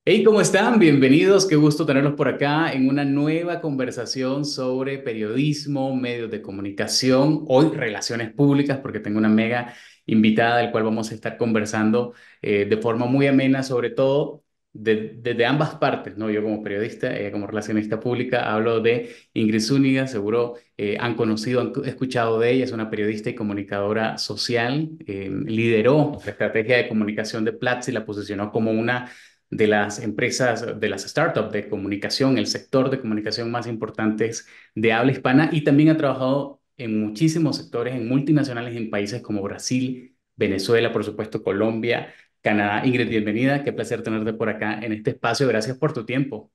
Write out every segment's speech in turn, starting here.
Hey, ¿cómo están? Bienvenidos. Qué gusto tenerlos por acá en una nueva conversación sobre periodismo, medios de comunicación, hoy relaciones públicas, porque tengo una mega invitada del cual vamos a estar conversando de forma muy amena, sobre todo desde ambas partes, ¿no? Yo como periodista, ella como relacionista pública, hablo de Ingrid Zúñiga, seguro han conocido, han escuchado de ella, es una periodista y comunicadora social, lideró la estrategia de comunicación de Platzi, la posicionó como una de las empresas, de las startups de comunicación, el sector de comunicación más importantes de habla hispana y también ha trabajado en muchísimos sectores, en multinacionales en países como Brasil, Venezuela, por supuesto, Colombia, Canadá. Ingrid, bienvenida, qué placer tenerte por acá en este espacio. Gracias por tu tiempo.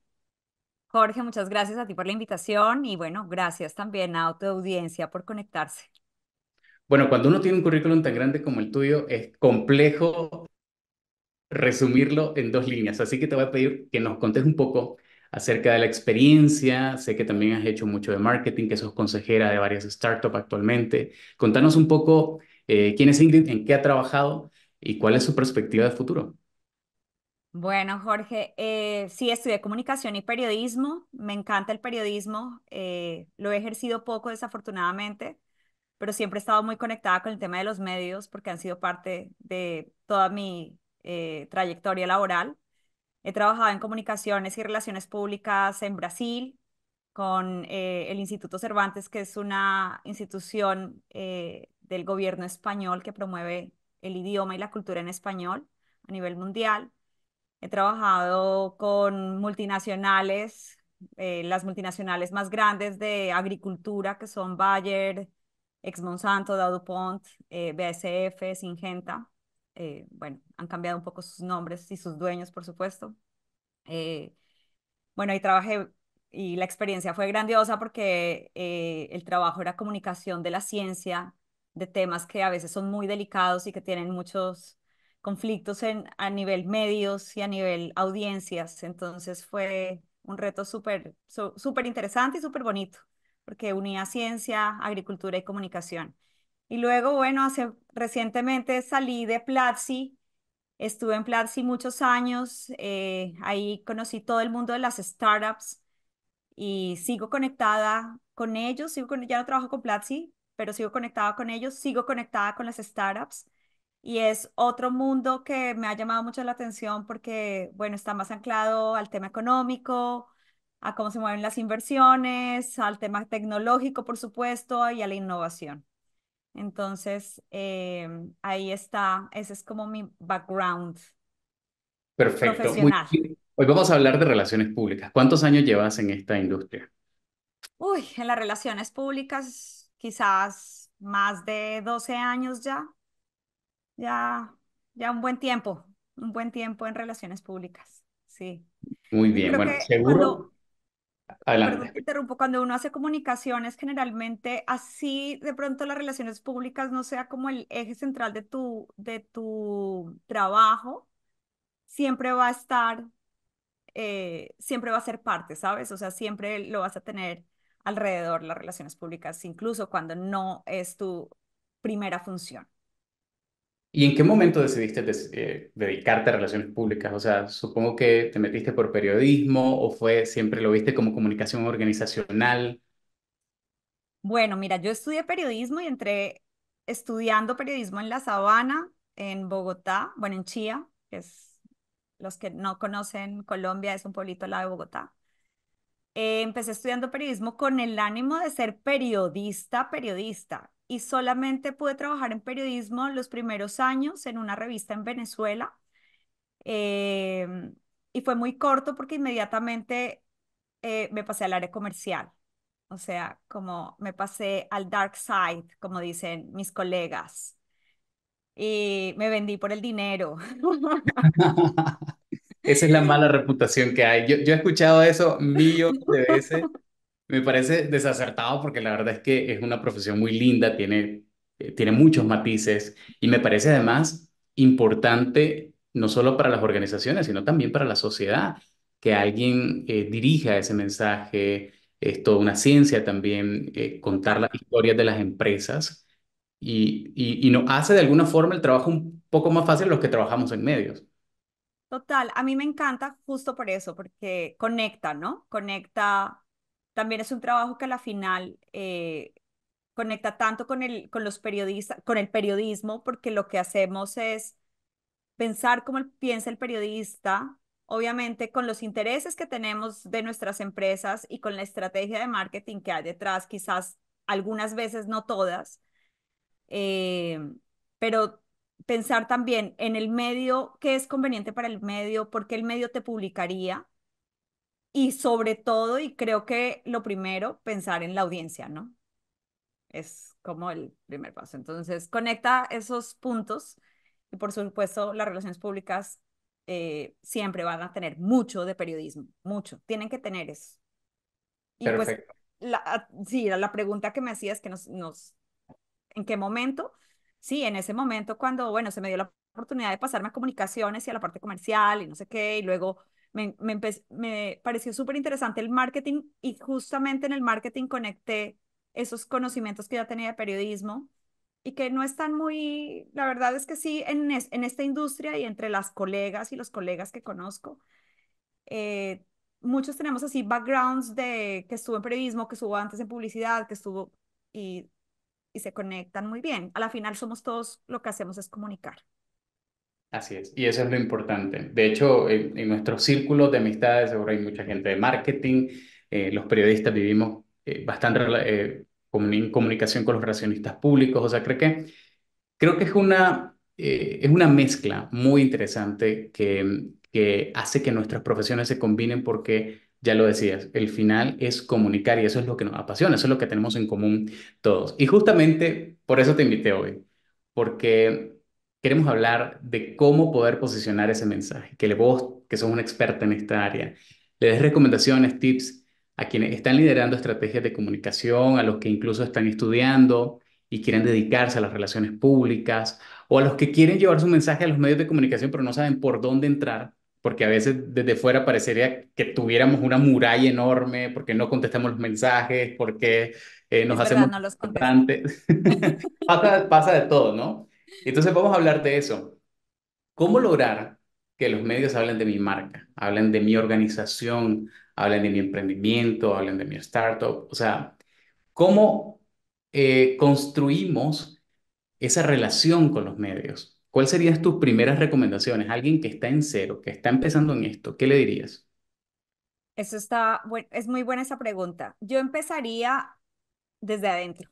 Jorge, muchas gracias a ti por la invitación y bueno, gracias también a tu audiencia por conectarse. Bueno, cuando uno tiene un currículum tan grande como el tuyo, es complejo resumirlo en dos líneas. Así que te voy a pedir que nos contes un poco acerca de la experiencia. Sé que también has hecho mucho de marketing, que sos consejera de varias startups actualmente. Contanos un poco quién es Ingrid, en qué ha trabajado y cuál es su perspectiva de futuro. Bueno, Jorge, sí, estudié comunicación y periodismo. Me encanta el periodismo. Lo he ejercido poco, desafortunadamente, pero siempre he estado muy conectada con el tema de los medios porque han sido parte de toda mi trayectoria laboral. He trabajado en comunicaciones y relaciones públicas en Brasil con el Instituto Cervantes, que es una institución del gobierno español que promueve el idioma y la cultura en español a nivel mundial. He trabajado con multinacionales, las multinacionales más grandes de agricultura, que son Bayer, Ex Monsanto, DowDuPont, BASF, Syngenta. Bueno, han cambiado un poco sus nombres y sus dueños, por supuesto. Eh, bueno, ahí trabajé y la experiencia fue grandiosa porque el trabajo era comunicación de la ciencia, de temas que a veces son muy delicados y que tienen muchos conflictos a nivel medios y a nivel audiencias. Entonces fue un reto súper interesante y súper bonito porque unía ciencia, agricultura y comunicación. Y luego, bueno, recientemente salí de Platzi. Estuve en Platzi muchos años, ahí conocí todo el mundo de las startups y sigo conectada con ellos, ya no trabajo con Platzi, pero sigo conectada con ellos, sigo conectada con las startups y es otro mundo que me ha llamado mucho la atención porque, bueno, está más anclado al tema económico, a cómo se mueven las inversiones, al tema tecnológico, por supuesto, y a la innovación. Entonces, ahí está, ese es como mi background Perfecto, muy profesional. bien. Hoy vamos a hablar de relaciones públicas. ¿Cuántos años llevas en esta industria? Uy, en las relaciones públicas, quizás más de 12 años ya, ya un buen tiempo en relaciones públicas, sí. Muy Yo bien, creo bueno, que seguro. perdón, Adelante. te interrumpo, cuando uno hace comunicaciones, generalmente así de pronto las relaciones públicas no sea como el eje central de tu trabajo, siempre va a estar siempre va a ser parte, ¿sabes? O sea, siempre lo vas a tener alrededor las relaciones públicas, incluso cuando no es tu primera función. ¿Y en qué momento decidiste dedicarte a relaciones públicas? O sea, supongo que te metiste por periodismo o fue siempre lo viste como comunicación organizacional. Bueno, mira, yo estudié periodismo y entré estudiando periodismo en La Sabana, en Bogotá, bueno, en Chía, que es, los que no conocen Colombia, es un pueblito al lado de Bogotá. Empecé estudiando periodismo con el ánimo de ser periodista, y solamente pude trabajar en periodismo los primeros años en una revista en Venezuela. eh, y fue muy corto porque inmediatamente me pasé al área comercial. O sea, como me pasé al dark side, como dicen mis colegas, y me vendí por el dinero. Esa es la mala reputación que hay. Yo he escuchado eso millones de veces. Me parece desacertado porque la verdad es que es una profesión muy linda, tiene muchos matices y me parece además importante no solo para las organizaciones, sino también para la sociedad, que alguien dirija ese mensaje. Es toda una ciencia también contar las Total. historias de las empresas y nos hace de alguna forma el trabajo un poco más fácil los que trabajamos en medios. Total, a mí me encanta justo por eso, porque conecta, ¿no? Conecta, también es un trabajo que a la final conecta tanto con los periodistas, con el periodismo, porque lo que hacemos es pensar cómo piensa el periodista, obviamente con los intereses que tenemos de nuestras empresas y con la estrategia de marketing que hay detrás, quizás algunas veces no todas, eh, pero pensar también en el medio, qué es conveniente para el medio, por qué el medio te publicaría y sobre todo, y creo que lo primero, pensar en la audiencia, ¿no? Es como el primer paso. Entonces, conecta esos puntos y por supuesto las relaciones públicas siempre van a tener mucho de periodismo, mucho, tienen que tener eso. Y pues, Perfecto. sí, la pregunta que me hacías que ¿en qué momento? Sí, en ese momento cuando, bueno, se me dio la oportunidad de pasarme a comunicaciones y a la parte comercial y no sé qué, y luego me pareció súper interesante el marketing y justamente en el marketing conecté esos conocimientos que ya tenía de periodismo y que no están muy, la verdad es que sí, en esta industria y entre las colegas y los colegas que conozco, eh, muchos tenemos así backgrounds de que estuvo en periodismo, que estuvo antes en publicidad, que estuvo y se conectan muy bien. A la final somos todos, lo que hacemos es comunicar. Así es, y eso es lo importante. De hecho, en nuestros círculos de amistades seguro hay mucha gente de marketing, los periodistas vivimos bastante comunicación con los relacionistas públicos, o sea, creo que es una mezcla muy interesante que hace que nuestras profesiones se combinen porque, ya lo decías, el final es comunicar y eso es lo que nos apasiona, eso es lo que tenemos en común todos. Y justamente por eso te invité hoy, porque queremos hablar de cómo poder posicionar ese mensaje, que vos, que sos una experta en esta área, le des recomendaciones, tips a quienes están liderando estrategias de comunicación, a los que incluso están estudiando y quieren dedicarse a las relaciones públicas, o a los que quieren llevar su mensaje a los medios de comunicación, pero no saben por dónde entrar, porque a veces desde fuera parecería que tuviéramos una muralla enorme, porque no contestamos los mensajes, porque nos Es verdad, hacemos no los contesto. importantes. Pasa de todo, ¿no? Entonces vamos a hablar de eso. ¿Cómo lograr que los medios hablen de mi marca, hablen de mi organización, hablen de mi emprendimiento, hablen de mi startup? O sea, ¿cómo construimos esa relación con los medios? ¿Cuáles serían tus primeras recomendaciones? Alguien que está en cero, que está empezando en esto, ¿qué le dirías? Eso está, bueno, es muy buena esa pregunta. Yo empezaría desde adentro.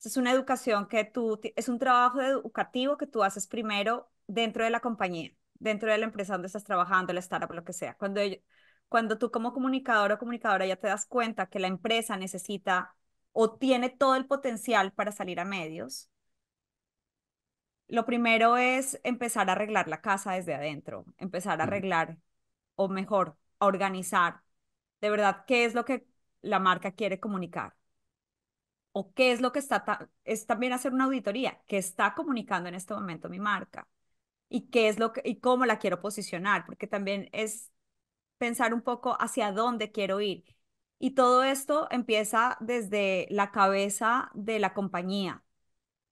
Es una educación que es un trabajo educativo que tú haces primero dentro de la compañía, dentro de la empresa donde estás trabajando, la startup, lo que sea. Cuando tú como comunicador o comunicadora ya te das cuenta que la empresa necesita o tiene todo el potencial para salir a medios, lo primero es empezar a arreglar la casa desde adentro, empezar a Ujú. arreglar, o mejor, a organizar de verdad qué es lo que la marca quiere comunicar o qué es lo que es también hacer una auditoría, qué está comunicando en este momento mi marca y qué es lo que, y cómo la quiero posicionar, porque también es pensar un poco hacia dónde quiero ir. Y todo esto empieza desde la cabeza de la compañía,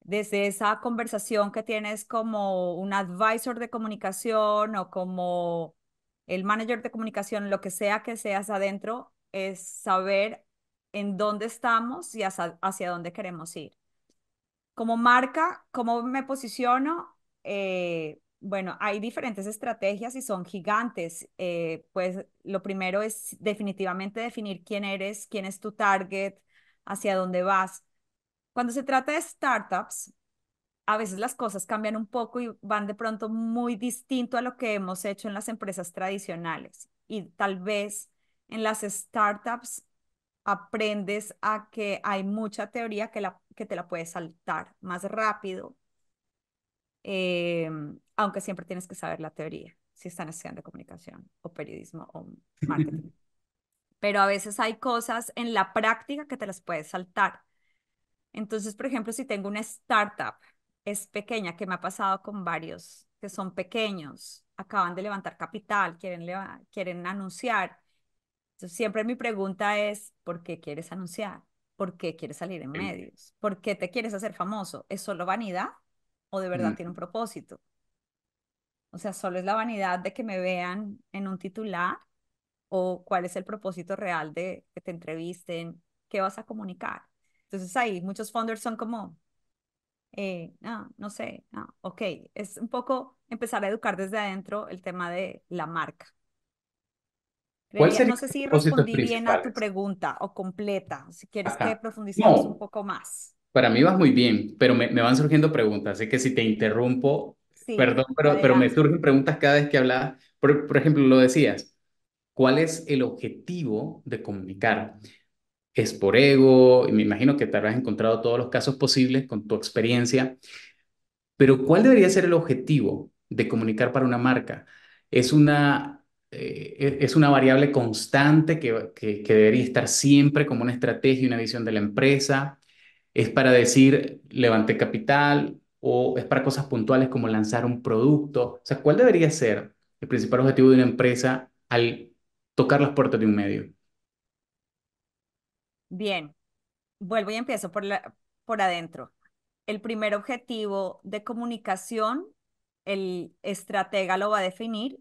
desde esa conversación que tienes como un advisor de comunicación o como el manager de comunicación, lo que sea que seas adentro, es saber en dónde estamos y hacia dónde queremos ir. Como marca, ¿cómo me posiciono? Bueno, hay diferentes estrategias y son gigantes. Pues lo primero es definitivamente definir quién eres, quién es tu target, hacia dónde vas. Cuando se trata de startups, a veces las cosas cambian un poco y van de pronto muy distinto a lo que hemos hecho en las empresas tradicionales. Y tal vez en las startups aprendes a que hay mucha teoría que te la puedes saltar más rápido, eh, aunque siempre tienes que saber la teoría si están estudiando comunicación o periodismo o marketing. Pero a veces hay cosas en la práctica que te las puedes saltar. Entonces, por ejemplo, si tengo una startup, es pequeña, que me ha pasado con varios que son pequeños, acaban de levantar capital, quieren anunciar. Entonces, siempre mi pregunta es, ¿por qué quieres anunciar? ¿Por qué quieres salir en medios? ¿Por qué te quieres hacer famoso? ¿Es solo vanidad o de verdad tiene un propósito? O sea, solo es la vanidad de que me vean en un titular o cuál es el propósito real de que te entrevisten, qué vas a comunicar. Entonces ahí muchos founders son como, no, no sé, no, ok, es un poco empezar a educar desde adentro el tema de la marca. ¿Cuál Creería, sería no sé los si propósitos respondí bien a tu principales? pregunta o completa, si quieres que Ajá. profundicemos un No, poco más. para mí vas muy bien, pero me van surgiendo preguntas, así que si te interrumpo, Sí, perdón, pero me adelante. surgen preguntas cada vez que hablas. Por ejemplo, lo decías, ¿cuál es el objetivo de comunicar? ¿Es por ego? Y me imagino que te habrás encontrado todos los casos posibles con tu experiencia, pero ¿cuál debería ser el objetivo de comunicar para una marca? ¿Es es una variable constante que debería estar siempre como una estrategia y una visión de la empresa? ¿Es para decir levanté capital o es para cosas puntuales como lanzar un producto? O sea, ¿cuál debería ser el principal objetivo de una empresa al tocar las puertas de un medio? Bien, vuelvo y empiezo por adentro. El primer objetivo de comunicación, el estratega lo va a definir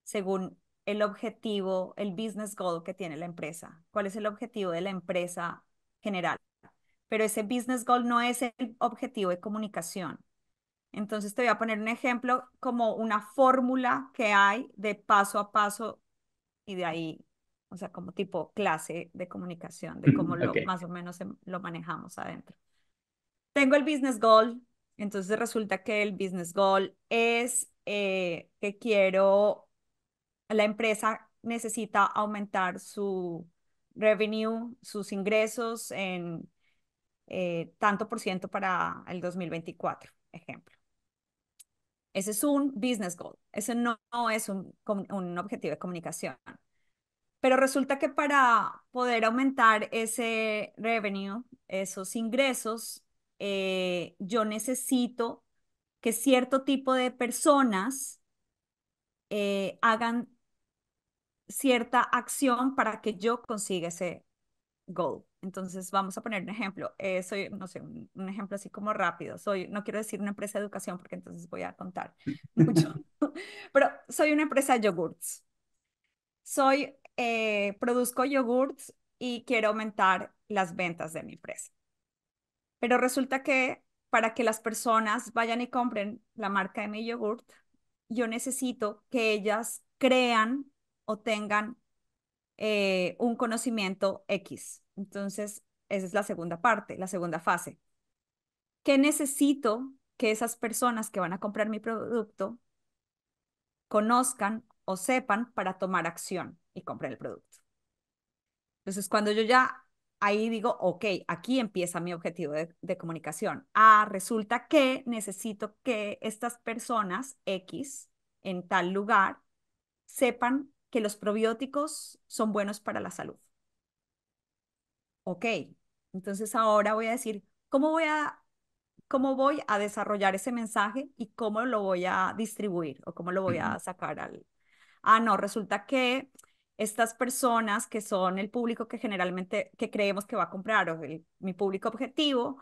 según el objetivo, el business goal que tiene la empresa. ¿Cuál es el objetivo de la empresa general? Pero ese business goal no es el objetivo de comunicación. Entonces te voy a poner un ejemplo como una fórmula que hay de paso a paso y de ahí, o sea, como tipo clase de comunicación, de cómo Ok. lo más o menos lo manejamos adentro. Tengo el business goal, entonces resulta que el business goal es que la empresa necesita aumentar su revenue, sus ingresos en tanto por ciento para el 2024, ejemplo. Ese es un business goal, ese no es un objetivo de comunicación. Pero resulta que para poder aumentar ese revenue, esos ingresos, yo necesito que cierto tipo de personas hagan cierta acción para que yo consiga ese goal. Entonces, vamos a poner un ejemplo. Soy, no sé, un ejemplo así como rápido. No quiero decir una empresa de educación porque entonces voy a contar mucho, pero soy una empresa de yogurts. Produzco yogurts y quiero aumentar las ventas de mi empresa. Pero resulta que para que las personas vayan y compren la marca de mi yogurt, yo necesito que ellas crean o tengan un conocimiento X. Entonces, esa es la segunda parte, la segunda fase. ¿Qué necesito que esas personas que van a comprar mi producto conozcan o sepan para tomar acción y comprar el producto? Entonces, cuando yo ya ahí digo, ok, aquí empieza mi objetivo de comunicación. Ah, resulta que necesito que estas personas X en tal lugar sepan que los probióticos son buenos para la salud. Ok, entonces ahora voy a decir, cómo voy a desarrollar ese mensaje y cómo lo voy a distribuir o cómo lo voy Ujú. a sacar al... Ah, no, resulta que estas personas que son el público que generalmente que creemos que va a comprar o mi público objetivo,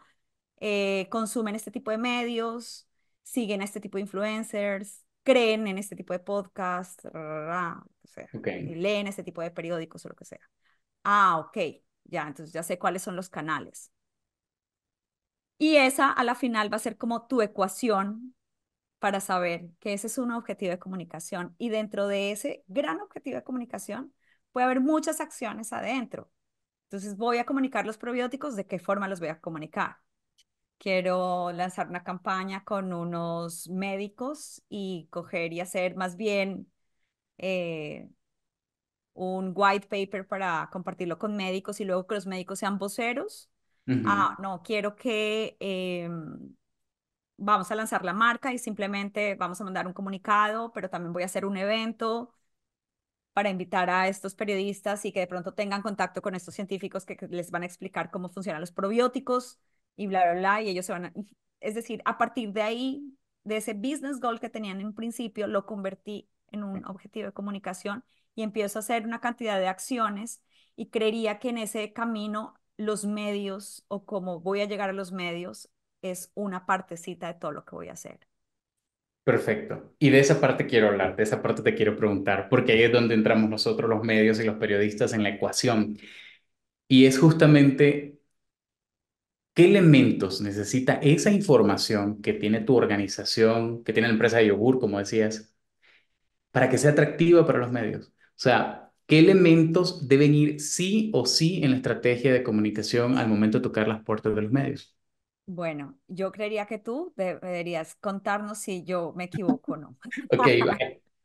consumen este tipo de medios, siguen a este tipo de influencers, creen en este tipo de podcasts, o sea, Ok. y leen este tipo de periódicos o lo que sea. Ah, ok, ya, entonces ya sé cuáles son los canales. Y esa a la final va a ser como tu ecuación para saber que ese es un objetivo de comunicación. Y dentro de ese gran objetivo de comunicación puede haber muchas acciones adentro. Entonces voy a comunicar los probióticos, ¿de qué forma los voy a comunicar? Quiero lanzar una campaña con unos médicos y coger y hacer más bien eh, un white paper para compartirlo con médicos y luego que los médicos sean voceros. Ujú. Ah, no, quiero que vamos a lanzar la marca y simplemente vamos a mandar un comunicado, pero también voy a hacer un evento para invitar a estos periodistas y que de pronto tengan contacto con estos científicos que les van a explicar cómo funcionan los probióticos y bla, bla, bla, y ellos se van a... Es decir, a partir de ahí, de ese business goal que tenían en un principio, lo convertí en un objetivo de comunicación y empiezo a hacer una cantidad de acciones y creería que en ese camino los medios o cómo voy a llegar a los medios es una partecita de todo lo que voy a hacer. Perfecto. Y de esa parte quiero hablar, de esa parte te quiero preguntar, porque ahí es donde entramos nosotros los medios y los periodistas en la ecuación. Y es justamente qué elementos necesita esa información que tiene tu organización, que tiene la empresa de yogur, como decías, para que sea atractiva para los medios. O sea, ¿qué elementos deben ir sí o sí en la estrategia de comunicación al momento de tocar las puertas de los medios? Bueno, yo creería que tú deberías contarnos si yo me equivoco o no. Ok,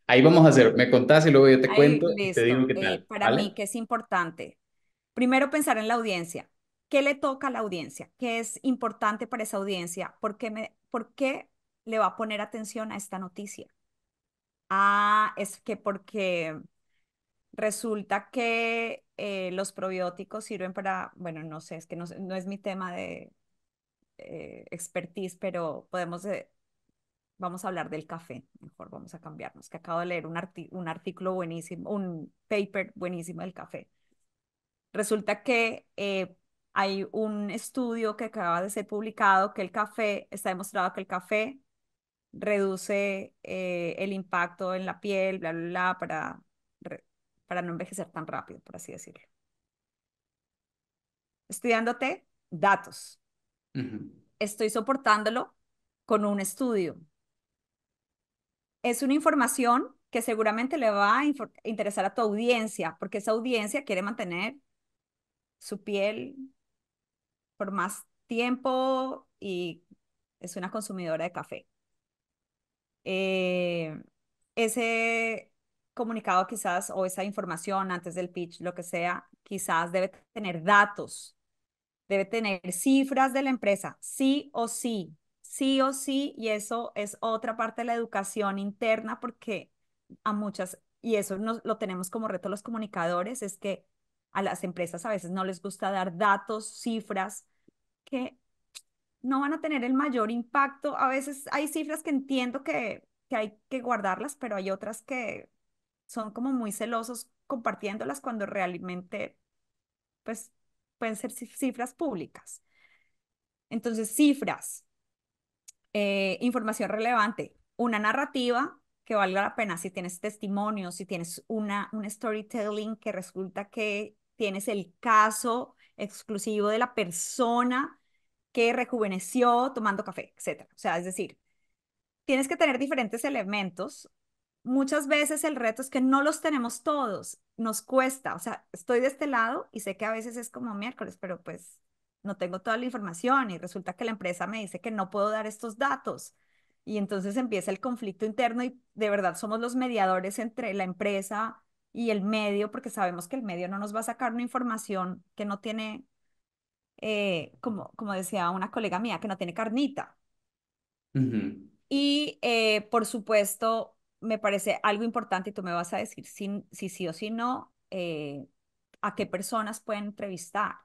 ahí vamos a hacer, me contás y luego yo te Ahí, cuento y te digo listo. qué tal, Para mí, ¿vale? ¿qué es importante? Primero, pensar en la audiencia. ¿Qué le toca a la audiencia? ¿Qué es importante para esa audiencia? ¿Por qué le va a poner atención a esta noticia? Ah, es que porque resulta que los probióticos sirven para, bueno, no sé, es que no es mi tema de expertise, pero vamos a hablar del café. Mejor vamos a cambiarnos, que acabo de leer un artículo buenísimo, un paper buenísimo del café. Resulta que hay un estudio que acaba de ser publicado que está demostrado que el café reduce el impacto en la piel, bla, bla, bla, re- para no envejecer tan rápido, por así decirlo. Estudiándote datos. Ujú. Estoy soportándolo con un estudio. Es una información que seguramente le va a interesar a tu audiencia, porque esa audiencia quiere mantener su piel por más tiempo y es una consumidora de café. Eh, ese comunicado quizás o esa información antes del pitch, lo que sea, quizás debe tener datos, debe tener cifras de la empresa, sí o sí, y eso es otra parte de la educación interna porque a muchas, y eso lo tenemos como reto los comunicadores, es que a las empresas a veces no les gusta dar datos, cifras que no van a tener el mayor impacto. A veces hay cifras que entiendo que hay que guardarlas, pero hay otras que son como muy celosos compartiéndolas cuando realmente, pues, pueden ser cifras públicas. Entonces, cifras, información relevante, una narrativa que valga la pena si tienes testimonios, si tienes un storytelling que resulta que tienes el caso exclusivo de la persona que rejuveneció tomando café, etcétera. O sea, es decir, tienes que tener diferentes elementos. Muchas veces el reto es que no los tenemos todos, nos cuesta, o sea, estoy de este lado y sé que a veces es como miércoles, pero pues no tengo toda la información y resulta que la empresa me dice que no puedo dar estos datos. Y entonces empieza el conflicto interno y de verdad somos los mediadores entre la empresa y el medio, porque sabemos que el medio no nos va a sacar una información que no tiene, como decía una colega mía, que no tiene carnita. Ujú. Y por supuesto, me parece algo importante y tú me vas a decir si sí o si no, a qué personas pueden entrevistar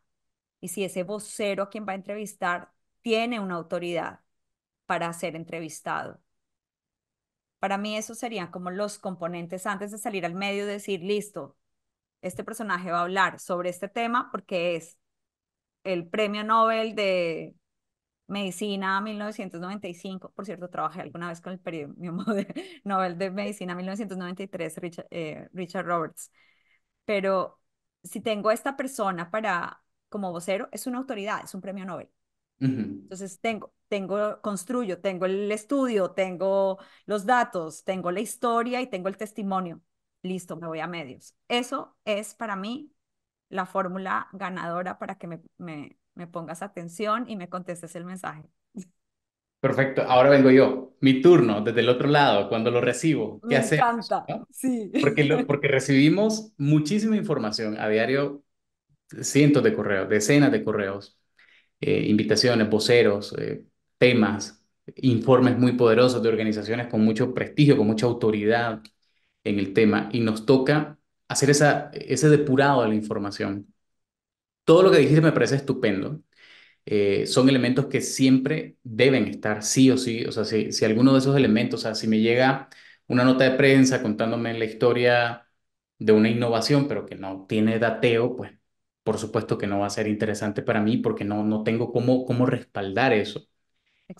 y si ese vocero a quien va a entrevistar tiene una autoridad para ser entrevistado. Para mí esos serían como los componentes antes de salir al medio y decir, listo, este personaje va a hablar sobre este tema porque es el premio Nobel de Medicina 1995. Por cierto, trabajé alguna vez con el premio Nobel de Medicina 1993, Richard Roberts. Pero si tengo esta persona como vocero, es una autoridad, es un premio Nobel. Ujú. Entonces construyo, tengo el estudio, tengo los datos, tengo la historia y tengo el testimonio. Listo, me voy a medios. Eso es para mí la fórmula ganadora para que me pongas atención y me contestes el mensaje. Perfecto, ahora vengo yo. Mi turno, desde el otro lado, cuando lo recibo, ¿qué Me hacemos? encanta, ¿No? sí. Porque recibimos muchísima información a diario, cientos de correos, decenas de correos, invitaciones, voceros, temas, informes muy poderosos de organizaciones con mucho prestigio, con mucha autoridad en el tema, y nos toca hacer ese depurado de la información. Todo lo que dijiste me parece estupendo. Son elementos que siempre deben estar sí o sí. O sea, si alguno de esos elementos, o sea, si me llega una nota de prensa contándome la historia de una innovación, pero que no tiene dateo, pues por supuesto que no va a ser interesante para mí porque no tengo cómo respaldar eso.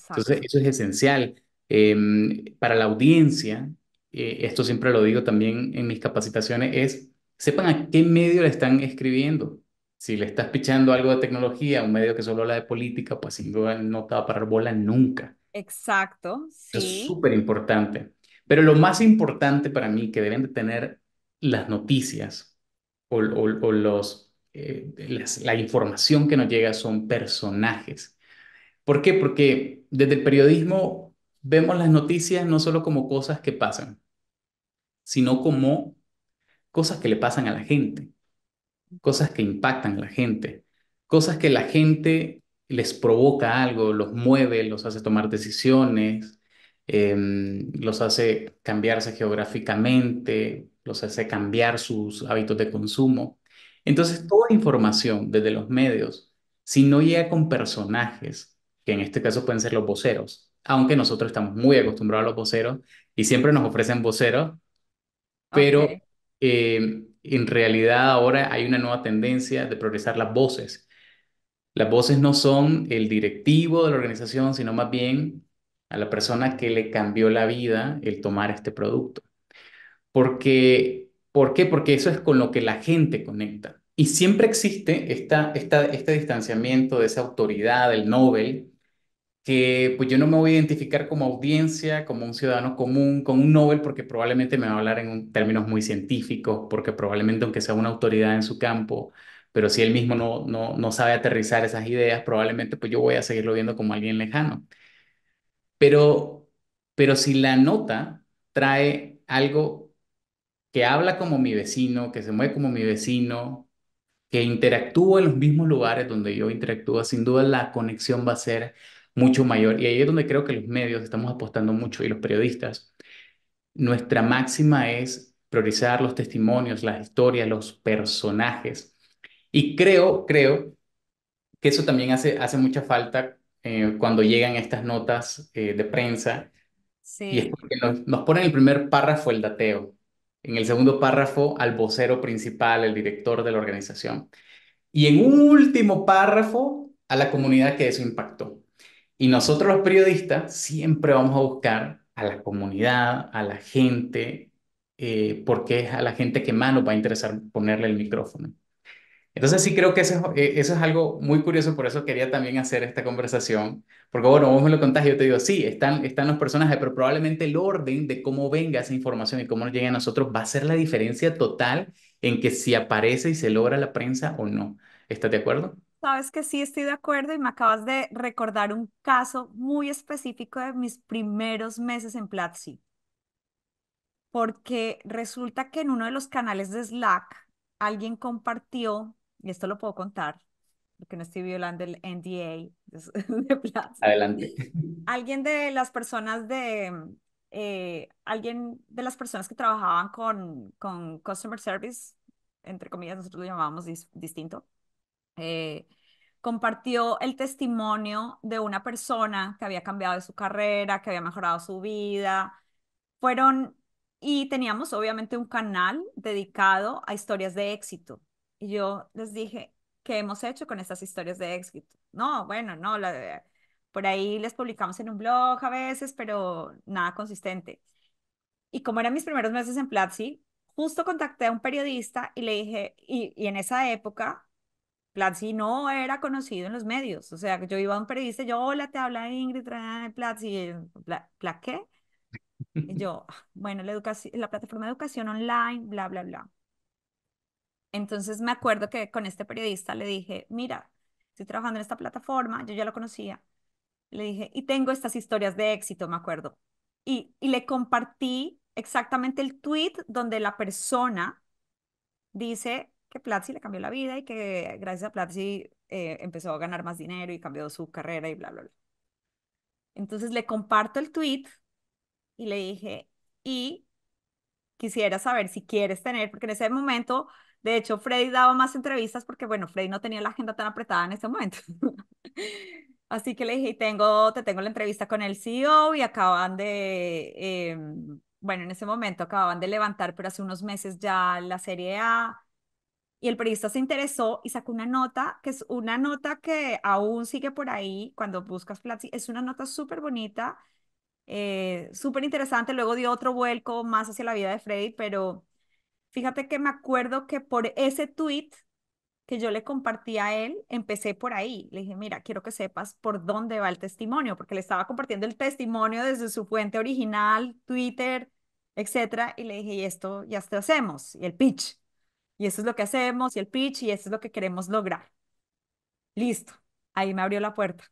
Entonces, Exacto. eso es esencial. Para la audiencia, esto siempre lo digo también en mis capacitaciones, es sepan a qué medio le están escribiendo. Si le estás pichando algo de tecnología a un medio que solo habla de política, pues sin duda no te va a parar bola nunca. Exacto, Eso es sí, súper importante. Pero lo más importante para mí que deben de tener las noticias o la información que nos llega son personajes. ¿Por qué? Porque desde el periodismo vemos las noticias no solo como cosas que pasan, sino como cosas que le pasan a la gente, cosas que impactan a la gente, cosas que la gente les provoca algo, los mueve, los hace tomar decisiones, los hace cambiarse geográficamente, los hace cambiar sus hábitos de consumo. Entonces, toda información desde los medios, si no llega con personajes, que en este caso pueden ser los voceros, aunque nosotros estamos muy acostumbrados a los voceros y siempre nos ofrecen voceros, pero ok, en realidad ahora hay una nueva tendencia de priorizar las voces. Las voces no son el directivo de la organización, sino más bien a la persona que le cambió la vida el tomar este producto. ¿Por qué? Porque eso es con lo que la gente conecta. Y siempre existe este distanciamiento de esa autoridad del Nobel que pues yo no me voy a identificar como audiencia, como un ciudadano común, con un Nobel, porque probablemente me va a hablar en términos muy científicos, porque probablemente aunque sea una autoridad en su campo, pero si él mismo no sabe aterrizar esas ideas, probablemente pues yo voy a seguirlo viendo como alguien lejano. Pero, pero si la nota trae algo que habla como mi vecino, que se mueve como mi vecino, que interactúa en los mismos lugares donde yo interactúo, sin duda la conexión va a ser mucho mayor. Y ahí es donde creo que los medios estamos apostando mucho y los periodistas. Nuestra máxima es priorizar los testimonios, las historias, los personajes. Y creo que eso también hace mucha falta cuando llegan estas notas de prensa. Y es sí. porque nos ponen en el primer párrafo el dateo, en el segundo párrafo al vocero principal, el director de la organización. Y en un último párrafo, a la comunidad que eso impactó. Y nosotros los periodistas siempre vamos a buscar a la comunidad, a la gente, porque es a la gente que más nos va a interesar ponerle el micrófono. Entonces sí creo que eso es algo muy curioso, por eso quería también hacer esta conversación, porque bueno, vos me lo contás y yo te digo, sí, están los personajes, pero probablemente el orden de cómo venga esa información y cómo nos llegue a nosotros va a ser la diferencia total en que si aparece y se logra la prensa o no. ¿Estás de acuerdo? Sabes que sí estoy de acuerdo y me acabas de recordar un caso muy específico de mis primeros meses en Platzi, porque resulta que en uno de los canales de Slack alguien compartió, y esto lo puedo contar, porque no estoy violando el NDA de Platzi. Adelante. Alguien de las personas alguien de las personas que trabajaban con Customer Service, entre comillas, nosotros lo llamábamos distinto, eh, compartió el testimonio de una persona que había cambiado de su carrera, que había mejorado su vida. Fueron, y teníamos obviamente un canal dedicado a historias de éxito. Y yo les dije, ¿qué hemos hecho con estas historias de éxito? No, bueno, no, por ahí les publicamos en un blog a veces, pero nada consistente. Y como eran mis primeros meses en Platzi, justo contacté a un periodista y le dije, y en esa época Platzi no era conocido en los medios. O sea, que yo iba a un periodista y yo, hola, te habla Ingrid de Platzi. Y él, ¿Pla qué? Y yo, bueno, la plataforma de educación online, bla, bla, bla. Entonces me acuerdo que con este periodista le dije, mira, estoy trabajando en esta plataforma, yo ya lo conocía. Le dije, y tengo estas historias de éxito, me acuerdo. Y le compartí exactamente el tweet donde la persona dice que Platzi le cambió la vida y que gracias a Platzi empezó a ganar más dinero y cambió su carrera y bla, bla, bla. Entonces le comparto el tweet y le dije, y quisiera saber si quieres tener, porque en ese momento, de hecho, Freddy daba más entrevistas porque, bueno, Freddy no tenía la agenda tan apretada en ese momento. Así que le dije, te tengo la entrevista con el CEO y acaban bueno, en ese momento acababan de levantar, pero hace unos meses ya la Serie A. Y el periodista se interesó y sacó una nota, que es una nota que aún sigue por ahí cuando buscas Platzi. Es una nota súper bonita Súper interesante, luego dio otro vuelco más hacia la vida de Freddy, pero fíjate que me acuerdo que por ese tweet que yo le compartí a él, empecé por ahí. Le dije, mira, quiero que sepas por dónde va el testimonio, porque le estaba compartiendo el testimonio desde su fuente original, Twitter, etcétera, y le dije, y esto ya te hacemos, y el pitch, y esto es lo que hacemos, y el pitch, y esto es lo que queremos lograr. Listo, ahí me abrió la puerta.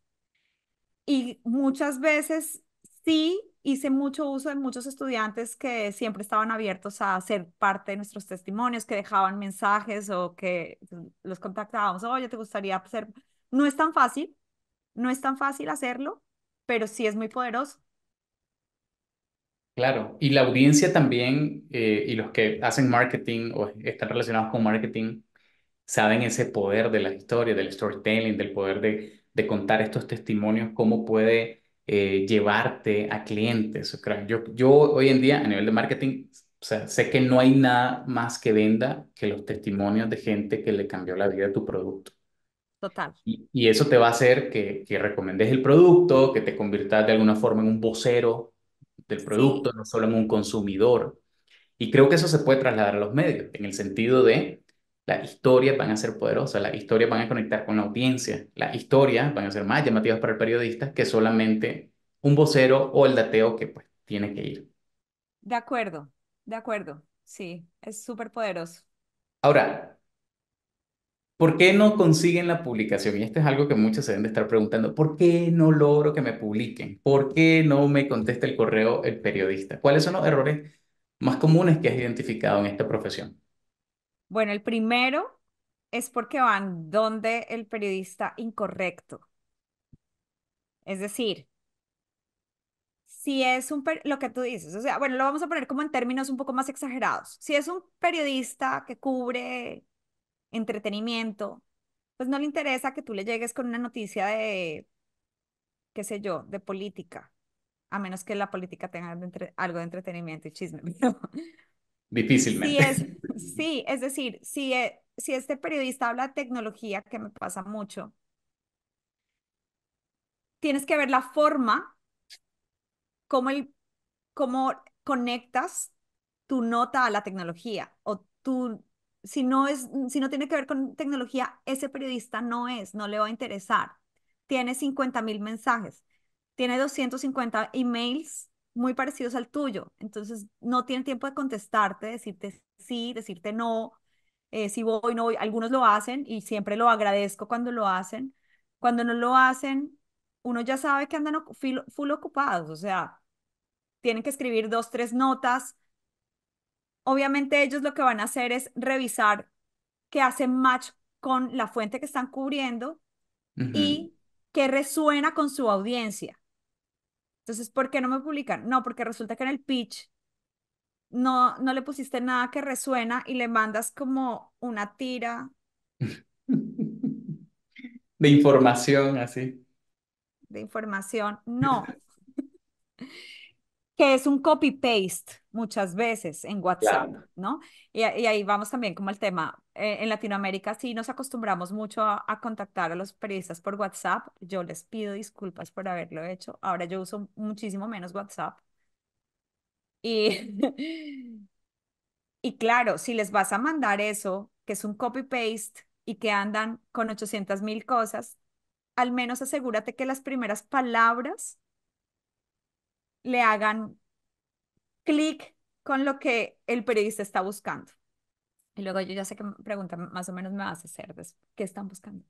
Y muchas veces sí hice mucho uso de muchos estudiantes que siempre estaban abiertos a ser parte de nuestros testimonios, que dejaban mensajes o que los contactábamos, oye, ¿te gustaría hacer? No es tan fácil, no es tan fácil hacerlo, pero sí es muy poderoso. Claro, y la audiencia también, y los que hacen marketing o están relacionados con marketing, saben ese poder de la historia, del storytelling, del poder de contar estos testimonios, cómo puede llevarte a clientes. O sea, yo hoy en día a nivel de marketing, o sea, sé que no hay nada más que venda que los testimonios de gente que le cambió la vida a tu producto. Total. Y eso te va a hacer que recomendes el producto, que te conviertas de alguna forma en un vocero del producto, Sí, no solo en un consumidor. Y creo que eso se puede trasladar a los medios, en el sentido de las historias van a ser poderosas, las historias van a conectar con la audiencia, las historias van a ser más llamativas para el periodista que solamente un vocero o el dateo que pues tiene que ir. de acuerdo, sí, es súper poderoso. Ahora, ¿por qué no consiguen la publicación? Y esto es algo que muchos se deben de estar preguntando. ¿Por qué no logro que me publiquen? ¿Por qué no me contesta el correo el periodista? ¿Cuáles son los errores más comunes que has identificado en esta profesión? Bueno, el primero es porque van donde el periodista incorrecto. Es decir, si es lo que tú dices, o sea, bueno, lo vamos a poner como en términos un poco más exagerados. Si es un periodista que cubre entretenimiento, pues no le interesa que tú le llegues con una noticia de, qué sé yo, de política, a menos que la política tenga algo de entretenimiento y chisme. Pero si Difícilmente. es, sí, es decir, si este periodista habla de tecnología, que me pasa mucho, tienes que ver la forma cómo cómo conectas tu nota a la tecnología o si no tiene que ver con tecnología, ese periodista no le va a interesar. Tiene 50.000 mensajes, tiene 250 emails muy parecidos al tuyo, entonces no tiene tiempo de contestarte, decirte sí, decirte no, si voy, no voy. Algunos lo hacen y siempre lo agradezco cuando lo hacen. Cuando no lo hacen, uno ya sabe que andan full ocupados, o sea, tienen que escribir dos, tres notas. Obviamente ellos lo que van a hacer es revisar que hacen match con la fuente que están cubriendo Ujú. y que resuena con su audiencia. Entonces, ¿por qué no me publican? No, porque resulta que en el pitch no le pusiste nada que resuena y le mandas como una tira De información así. de información. No, que es un copy-paste muchas veces en WhatsApp, Claro. ¿no? Y ahí vamos también como el tema, en Latinoamérica sí nos acostumbramos mucho a contactar a los periodistas por WhatsApp. Yo les pido disculpas por haberlo hecho. Ahora yo uso muchísimo menos WhatsApp. Y, y claro, si les vas a mandar eso, que es un copy-paste y que andan con 800.000 cosas, al menos asegúrate que las primeras palabras le hagan clic con lo que el periodista está buscando. Y luego yo ya sé que me preguntan, más o menos me vas a hacer, ¿qué están buscando?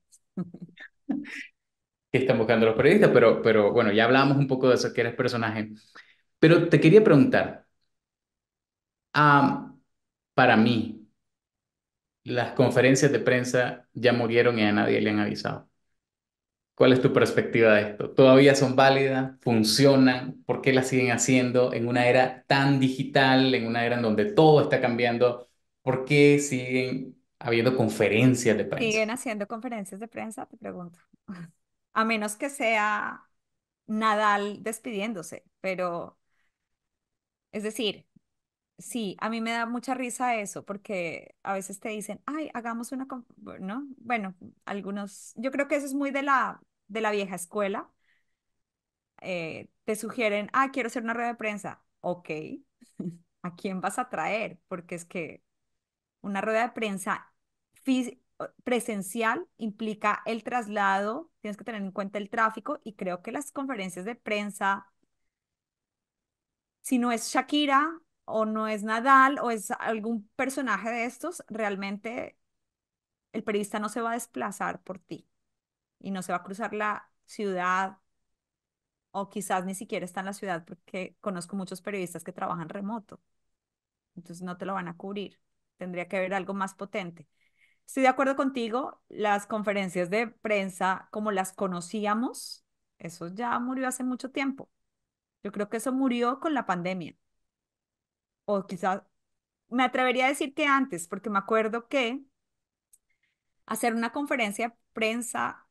Que están buscando los periodistas, pero bueno, ya hablamos un poco de eso, que eres personaje. Pero te quería preguntar, ah, para mí, las conferencias de prensa ya murieron y a nadie le han avisado. ¿Cuál es tu perspectiva de esto? ¿Todavía son válidas? ¿Funcionan? ¿Por qué las siguen haciendo en una era tan digital, en una era en donde todo está cambiando? ¿Por qué siguen habiendo conferencias de prensa? ¿Siguen haciendo conferencias de prensa? Te pregunto. A menos que sea Nadal despidiéndose, pero es decir, sí, a mí me da mucha risa eso, porque a veces te dicen, ay, hagamos ¿no? Bueno, algunos, yo creo que eso es muy de la vieja escuela. te sugieren, ah, quiero hacer una rueda de prensa. Ok, ¿a quién vas a traer? Porque es que una rueda de prensa presencial implica el traslado, tienes que tener en cuenta el tráfico y creo que las conferencias de prensa, si no es Shakira o no es Nadal o es algún personaje de estos, realmente el periodista no se va a desplazar por ti y no se va a cruzar la ciudad o quizás ni siquiera está en la ciudad porque conozco muchos periodistas que trabajan remoto, entonces no te lo van a cubrir. Tendría que haber algo más potente. Estoy de acuerdo contigo, las conferencias de prensa como las conocíamos, eso ya murió hace mucho tiempo. Yo creo que eso murió con la pandemia. O quizás me atrevería a decir que antes, porque me acuerdo que hacer una conferencia de prensa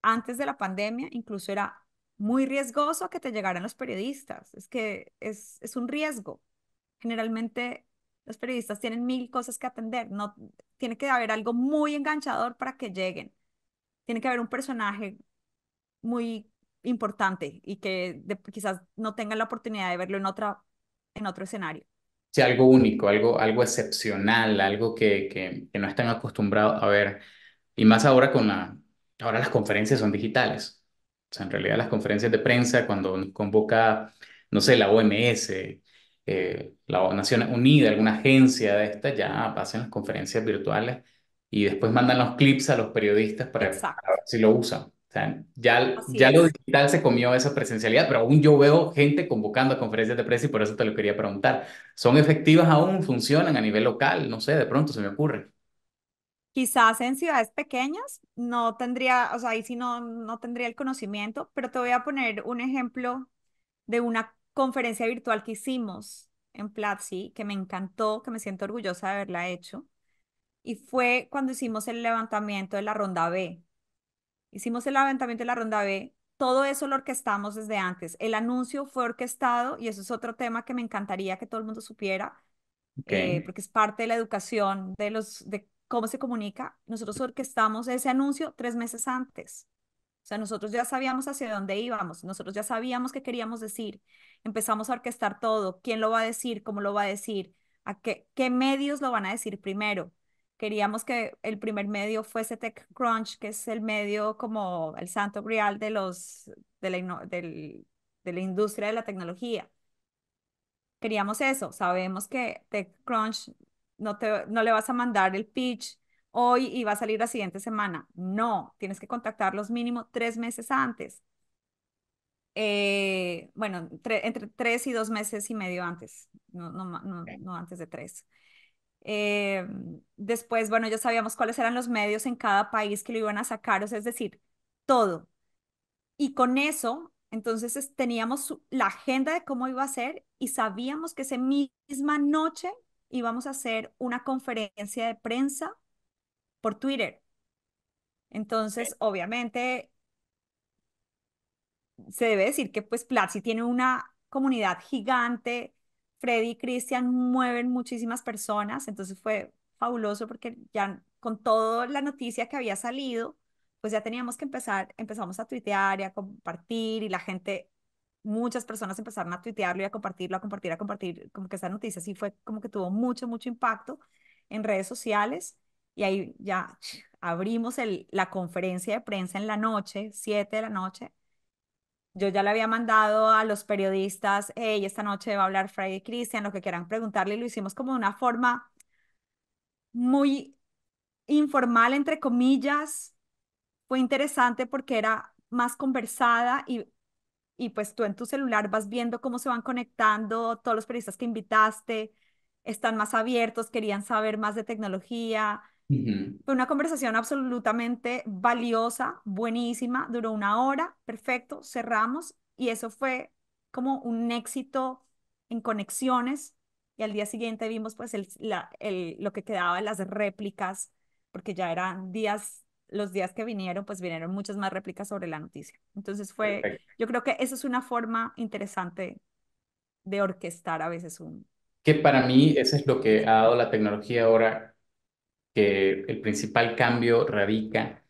antes de la pandemia incluso era muy riesgoso que te llegaran los periodistas. Es que es un riesgo. Generalmente los periodistas tienen mil cosas que atender. No, tiene que haber algo muy enganchador para que lleguen. Tiene que haber un personaje muy importante y que quizás no tengan la oportunidad de verlo en otro escenario. Sí, algo único, algo excepcional, algo que no están acostumbrados a ver. Y más ahora ahora las conferencias son digitales. O sea, en realidad las conferencias de prensa, cuando nos convoca, no sé, la OMS, la Naciones Unidas, alguna agencia de estas, ya hacen las conferencias virtuales y después mandan los clips a los periodistas para Exacto, ver si lo usan. O sea, así ya lo es. digital se comió esa presencialidad, pero aún yo veo gente convocando a conferencias de prensa y por eso te lo quería preguntar. ¿Son efectivas aún? ¿Funcionan a nivel local? No sé, de pronto se me ocurre. Quizás en ciudades pequeñas no tendría, o sea, ahí sí no tendría el conocimiento, pero te voy a poner un ejemplo de una conferencia virtual que hicimos en Platzi, que me encantó, que me siento orgullosa de haberla hecho, y fue cuando hicimos el levantamiento de la ronda B. Hicimos el levantamiento de la ronda B, todo eso lo orquestamos desde antes. El anuncio fue orquestado y eso es otro tema que me encantaría que todo el mundo supiera, Ok. porque es parte de la educación de cómo se comunica. Nosotros orquestamos ese anuncio 3 meses antes. O sea, nosotros ya sabíamos hacia dónde íbamos, nosotros ya sabíamos qué queríamos decir. Empezamos a orquestar todo, quién lo va a decir, cómo lo va a decir, qué medios lo van a decir primero. Queríamos que el primer medio fuese TechCrunch, que es el medio como el santo grial de la industria de la tecnología. Queríamos eso, sabemos que TechCrunch no le vas a mandar el pitch hoy y va a salir la siguiente semana. No, tienes que contactarlos mínimo 3 meses antes. Bueno, entre 3 y 2 meses y medio antes, no antes de tres. Eh, Después, bueno, ya sabíamos cuáles eran los medios en cada país que lo iban a sacar, o sea, es decir, todo. Y con eso, entonces teníamos la agenda de cómo iba a ser y sabíamos que esa misma noche íbamos a hacer una conferencia de prensa por Twitter. Entonces, obviamente, se debe decir que pues Platzi tiene una comunidad gigante. Freddy y Cristian mueven muchísimas personas, entonces fue fabuloso porque ya con toda la noticia que había salido, pues ya teníamos que empezamos a tuitear y a compartir y la gente, muchas personas empezaron a tuitearlo y a compartirlo, a compartir, a compartir, como que esa noticia sí fue como que tuvo mucho impacto en redes sociales y ahí ya abrimos la conferencia de prensa en la noche, 7 de la noche. Yo ya le había mandado a los periodistas, hey, esta noche va a hablar Freddy y Cristian, lo que quieran preguntarle, y lo hicimos como de una forma muy informal, entre comillas. Fue interesante porque era más conversada y pues tú en tu celular vas viendo cómo se van conectando, todos los periodistas que invitaste están más abiertos, querían saber más de tecnología. Ujú. Fue una conversación absolutamente valiosa, buenísima, duró 1 hora, perfecto, cerramos y eso fue como un éxito en conexiones y al día siguiente vimos pues lo que quedaba de las réplicas, porque ya eran los días que vinieron, pues vinieron muchas más réplicas sobre la noticia. Entonces Perfecto. yo creo que eso es una forma interesante de orquestar a veces Que para una mí eso es lo que conferencia ha de dado prensa. la tecnología ahora, que el principal cambio radica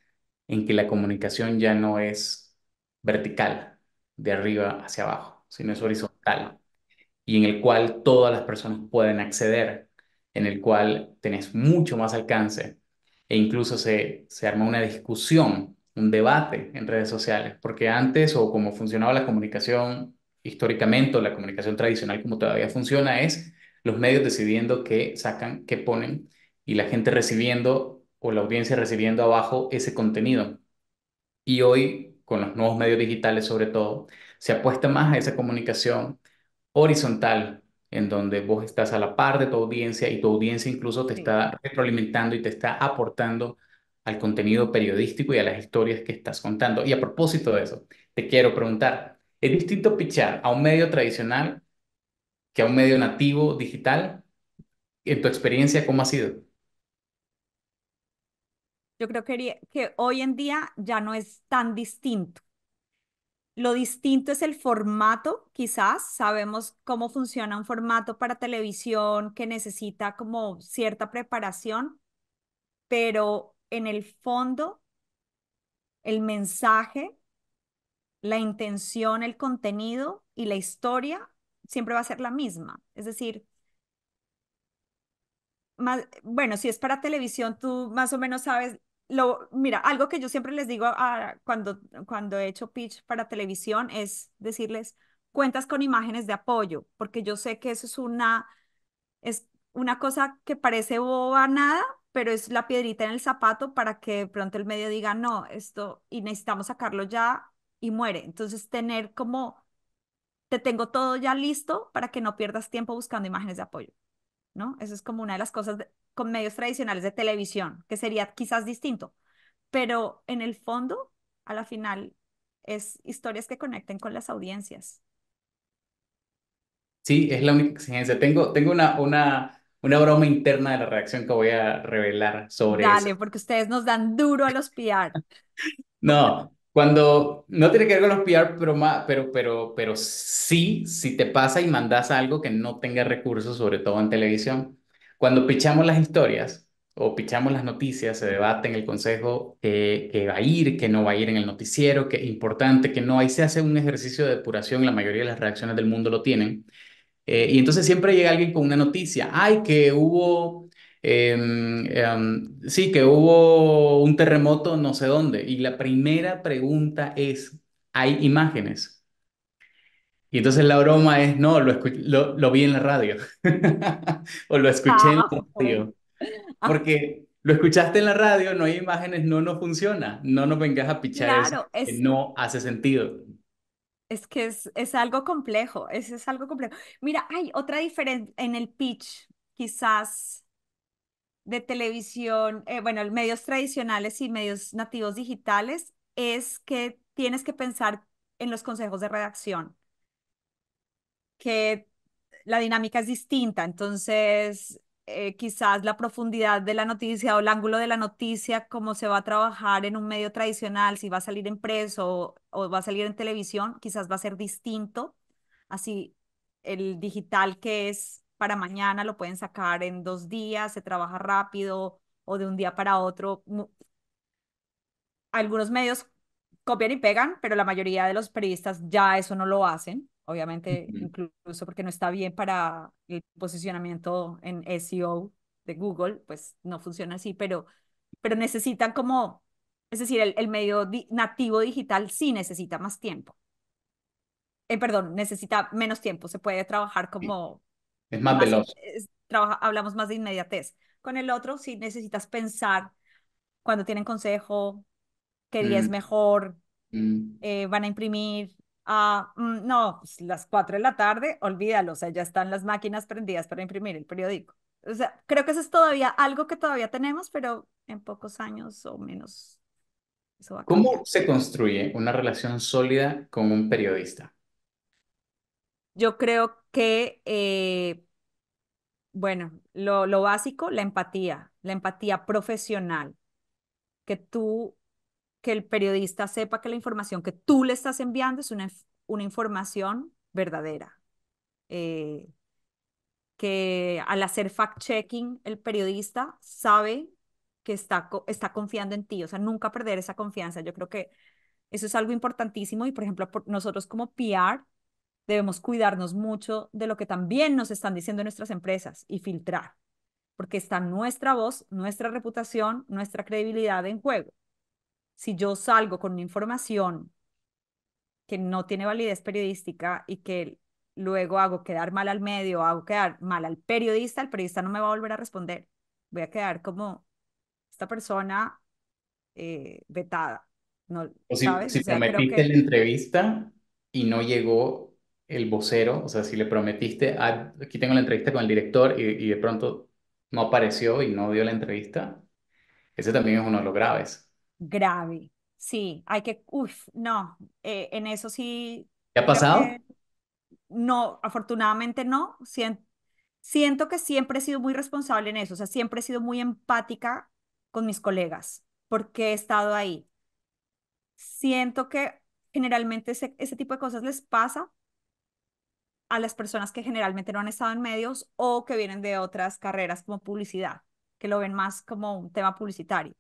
en que la comunicación ya no es vertical. de arriba hacia abajo, sino es horizontal y en el cual todas las personas pueden acceder, en el cual tenés mucho más alcance e incluso se arma una discusión, un debate en redes sociales, porque antes o como funcionaba la comunicación históricamente o la comunicación tradicional como todavía funciona es los medios decidiendo qué sacan, qué ponen y la gente recibiendo o la audiencia recibiendo abajo ese contenido. Y hoy, con los nuevos medios digitales sobre todo, se apuesta más a esa comunicación horizontal, en donde vos estás a la par de tu audiencia y tu audiencia incluso te Sí. está retroalimentando y te está aportando al contenido periodístico y a las historias que estás contando. Y a propósito de eso, te quiero preguntar, ¿es distinto pitchar a un medio tradicional que a un medio nativo digital? En tu experiencia, ¿cómo ha sido? Yo creo que hoy en día ya no es tan distinto. Lo distinto es el formato, quizás. Sabemos cómo funciona un formato para televisión que necesita como cierta preparación, pero en el fondo, el mensaje, la intención, el contenido y la historia siempre va a ser la misma. Es decir, bueno, si es para televisión, tú más o menos sabes, mira, algo que yo siempre les digo cuando he hecho pitch para televisión es decirles, cuentas con imágenes de apoyo, porque yo sé que eso es una cosa que parece boba nada, pero es la piedrita en el zapato para que de pronto el medio diga, no, esto, y necesitamos sacarlo ya y muere. Entonces, tener como, te tengo todo ya listo para que no pierdas tiempo buscando imágenes de apoyo. ¿No? Eso es como una de las cosas con medios tradicionales de televisión, que sería quizás distinto, pero en el fondo, a la final, es historias que conecten con las audiencias. Sí, es la única exigencia. Tengo una broma interna de la reacción que voy a revelar sobre eso. Dale, porque ustedes nos dan duro a los PR. No, cuando no tiene que ver con los PR, pero sí, si te pasa y mandas algo que no tenga recursos, sobre todo en televisión. Cuando pichamos las historias o pichamos las noticias, se debate en el consejo que va a ir, que no va a ir en el noticiero, que es importante, que no. Ahí se hace un ejercicio de depuración, la mayoría de las reacciones del mundo lo tienen. Y entonces siempre llega alguien con una noticia. Ay, que hubo, sí, que hubo un terremoto no sé dónde. Y la primera pregunta es, ¿hay imágenes? Y entonces la broma es, no, lo vi en la radio. O lo escuché en Ah, la bueno. radio. Ah, Porque lo escuchaste en la radio, no hay imágenes, no nos funciona. No nos vengas a pichar eso, claro, que no hace sentido. es que es algo complejo, es algo complejo. Mira, hay otra diferencia en el pitch, quizás de televisión, bueno, medios tradicionales y medios nativos digitales, es que tienes que pensar en los consejos de redacción, que la dinámica es distinta, entonces quizás la profundidad de la noticia o el ángulo de la noticia, como se va a trabajar en un medio tradicional, si va a salir impreso o va a salir en televisión, quizás va a ser distinto. Así, el digital que es para mañana lo pueden sacar en 2 días, se trabaja rápido o de un día para otro. Algunos medios copian y pegan, pero la mayoría de los periodistas ya eso no lo hacen, obviamente, Ujú. incluso porque no está bien para el posicionamiento en SEO de Google, pues no funciona así, pero necesitan como, es decir, el medio nativo digital sí necesita más tiempo. Perdón, necesita menos tiempo, se puede trabajar Sí, como es más más, veloz. hablamos más de inmediatez. Con el otro sí necesitas pensar cuando tienen consejo, qué día es Mm, mejor, mm. van a imprimir no, pues, las 4 de la tarde, olvídalo, o sea, ya están las máquinas prendidas para imprimir el periódico. O sea, creo que eso es todavía algo que todavía tenemos, pero en pocos años o menos eso va a ¿Cómo cambiar. se construye una relación sólida con un periodista? Yo creo que, bueno, lo básico, la empatía profesional, que tú, que el periodista sepa que la información que tú le estás enviando es una información verdadera. Eh, que al hacer fact-checking, el periodista sabe que está confiando en ti, o sea, nunca perder esa confianza. Yo creo que Eso es algo importantísimo y, por ejemplo, nosotros como PR debemos cuidarnos mucho de lo que también nos están diciendo nuestras empresas y filtrar, porque está nuestra voz, nuestra reputación, nuestra credibilidad en juego. Si yo salgo con una información que no tiene validez periodística y que luego hago quedar mal al medio, hago quedar mal al periodista, el periodista no me va a volver a responder. Voy a quedar como esta persona vetada, ¿no? O ¿Sabes? si O sea, creo prometiste que la entrevista y no llegó el vocero, o sea, si le prometiste, "Ah, aquí tengo la entrevista con el director y de pronto no apareció y no dio la entrevista, ese también es uno de los graves. grave. Sí, hay que, uff, no, en eso sí ¿Te ha creo pasado? que no, afortunadamente no. Siento que siempre he sido muy responsable en eso, o sea, siempre he sido muy empática con mis colegas porque he estado ahí. Siento que generalmente ese tipo de cosas les pasa a las personas que generalmente no han estado en medios o que vienen de otras carreras como publicidad, que lo ven más como un tema publicitario.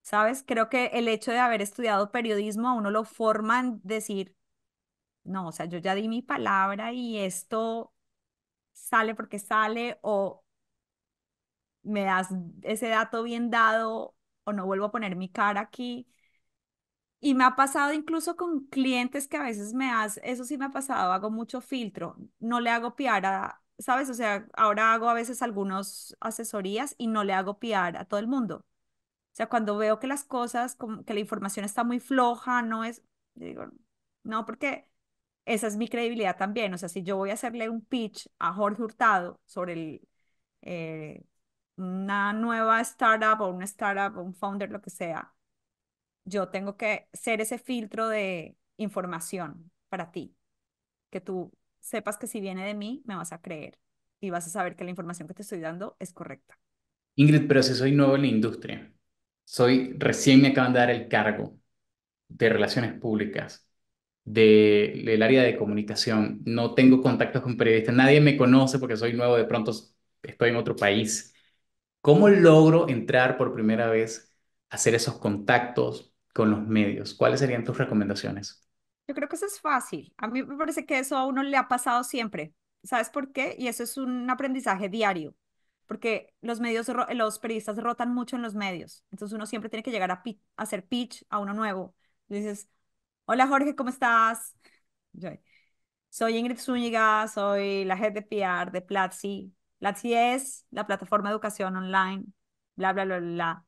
¿Sabes? Creo que el hecho de haber estudiado periodismo a uno lo forma en decir, no, o sea, yo ya di mi palabra y esto sale porque sale o me das ese dato bien dado o no vuelvo a poner mi cara aquí. Y me ha pasado incluso con clientes que a veces eso sí me ha pasado, hago mucho filtro, no le hago PR ¿sabes? O sea, ahora hago a veces algunas asesorías y no le hago PR a todo el mundo. O sea, cuando veo que las cosas, como que la información está muy floja, no es, yo digo, no, porque esa es mi credibilidad también. O sea, si yo voy a hacerle un pitch a Jorge Hurtado sobre eh, una nueva startup o una startup o un founder, lo que sea, yo tengo que ser ese filtro de información para ti, que tú sepas que si viene de mí, me vas a creer y vas a saber que la información que te estoy dando es correcta. Ingrid, pero si soy nuevo en la industria, recién me acaban de dar el cargo de relaciones públicas, del área de comunicación, no tengo contactos con periodistas, nadie me conoce porque soy nuevo, de pronto estoy en otro país. ¿Cómo logro entrar por primera vez a hacer esos contactos con los medios? ¿Cuáles serían tus recomendaciones? Yo creo que eso es fácil. A mí me parece que eso a uno le ha pasado siempre. ¿Sabes por qué? Y eso es un aprendizaje diario, porque los periodistas rotan mucho en los medios. Entonces uno siempre tiene que llegar a hacer pitch a uno nuevo. Le dices, hola Jorge, ¿cómo estás? Yo, soy Ingrid Zúñiga, soy la head de PR de Platzi. Platzi es la plataforma de educación online, bla, bla, bla, bla. Bla.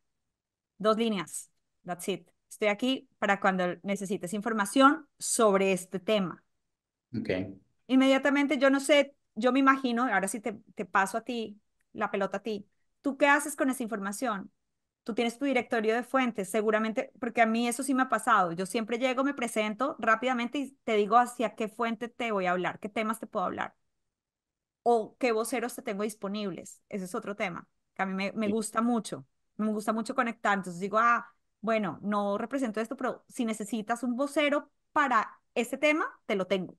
Dos líneas. That's it. Estoy aquí para cuando necesites información sobre este tema. Ok. Inmediatamente, yo no sé, yo me imagino, ahora sí te paso a ti, la pelota a ti. ¿Tú qué haces con esa información? Tú tienes tu directorio de fuentes, seguramente, porque a mí eso sí me ha pasado. Yo siempre llego, me presento rápidamente y te digo hacia qué fuente te voy a hablar, qué temas te puedo hablar o qué voceros te tengo disponibles. Ese es otro tema que a mí me gusta mucho. Me gusta mucho conectar. Entonces digo, bueno, no represento esto, pero si necesitas un vocero para este tema, te lo tengo.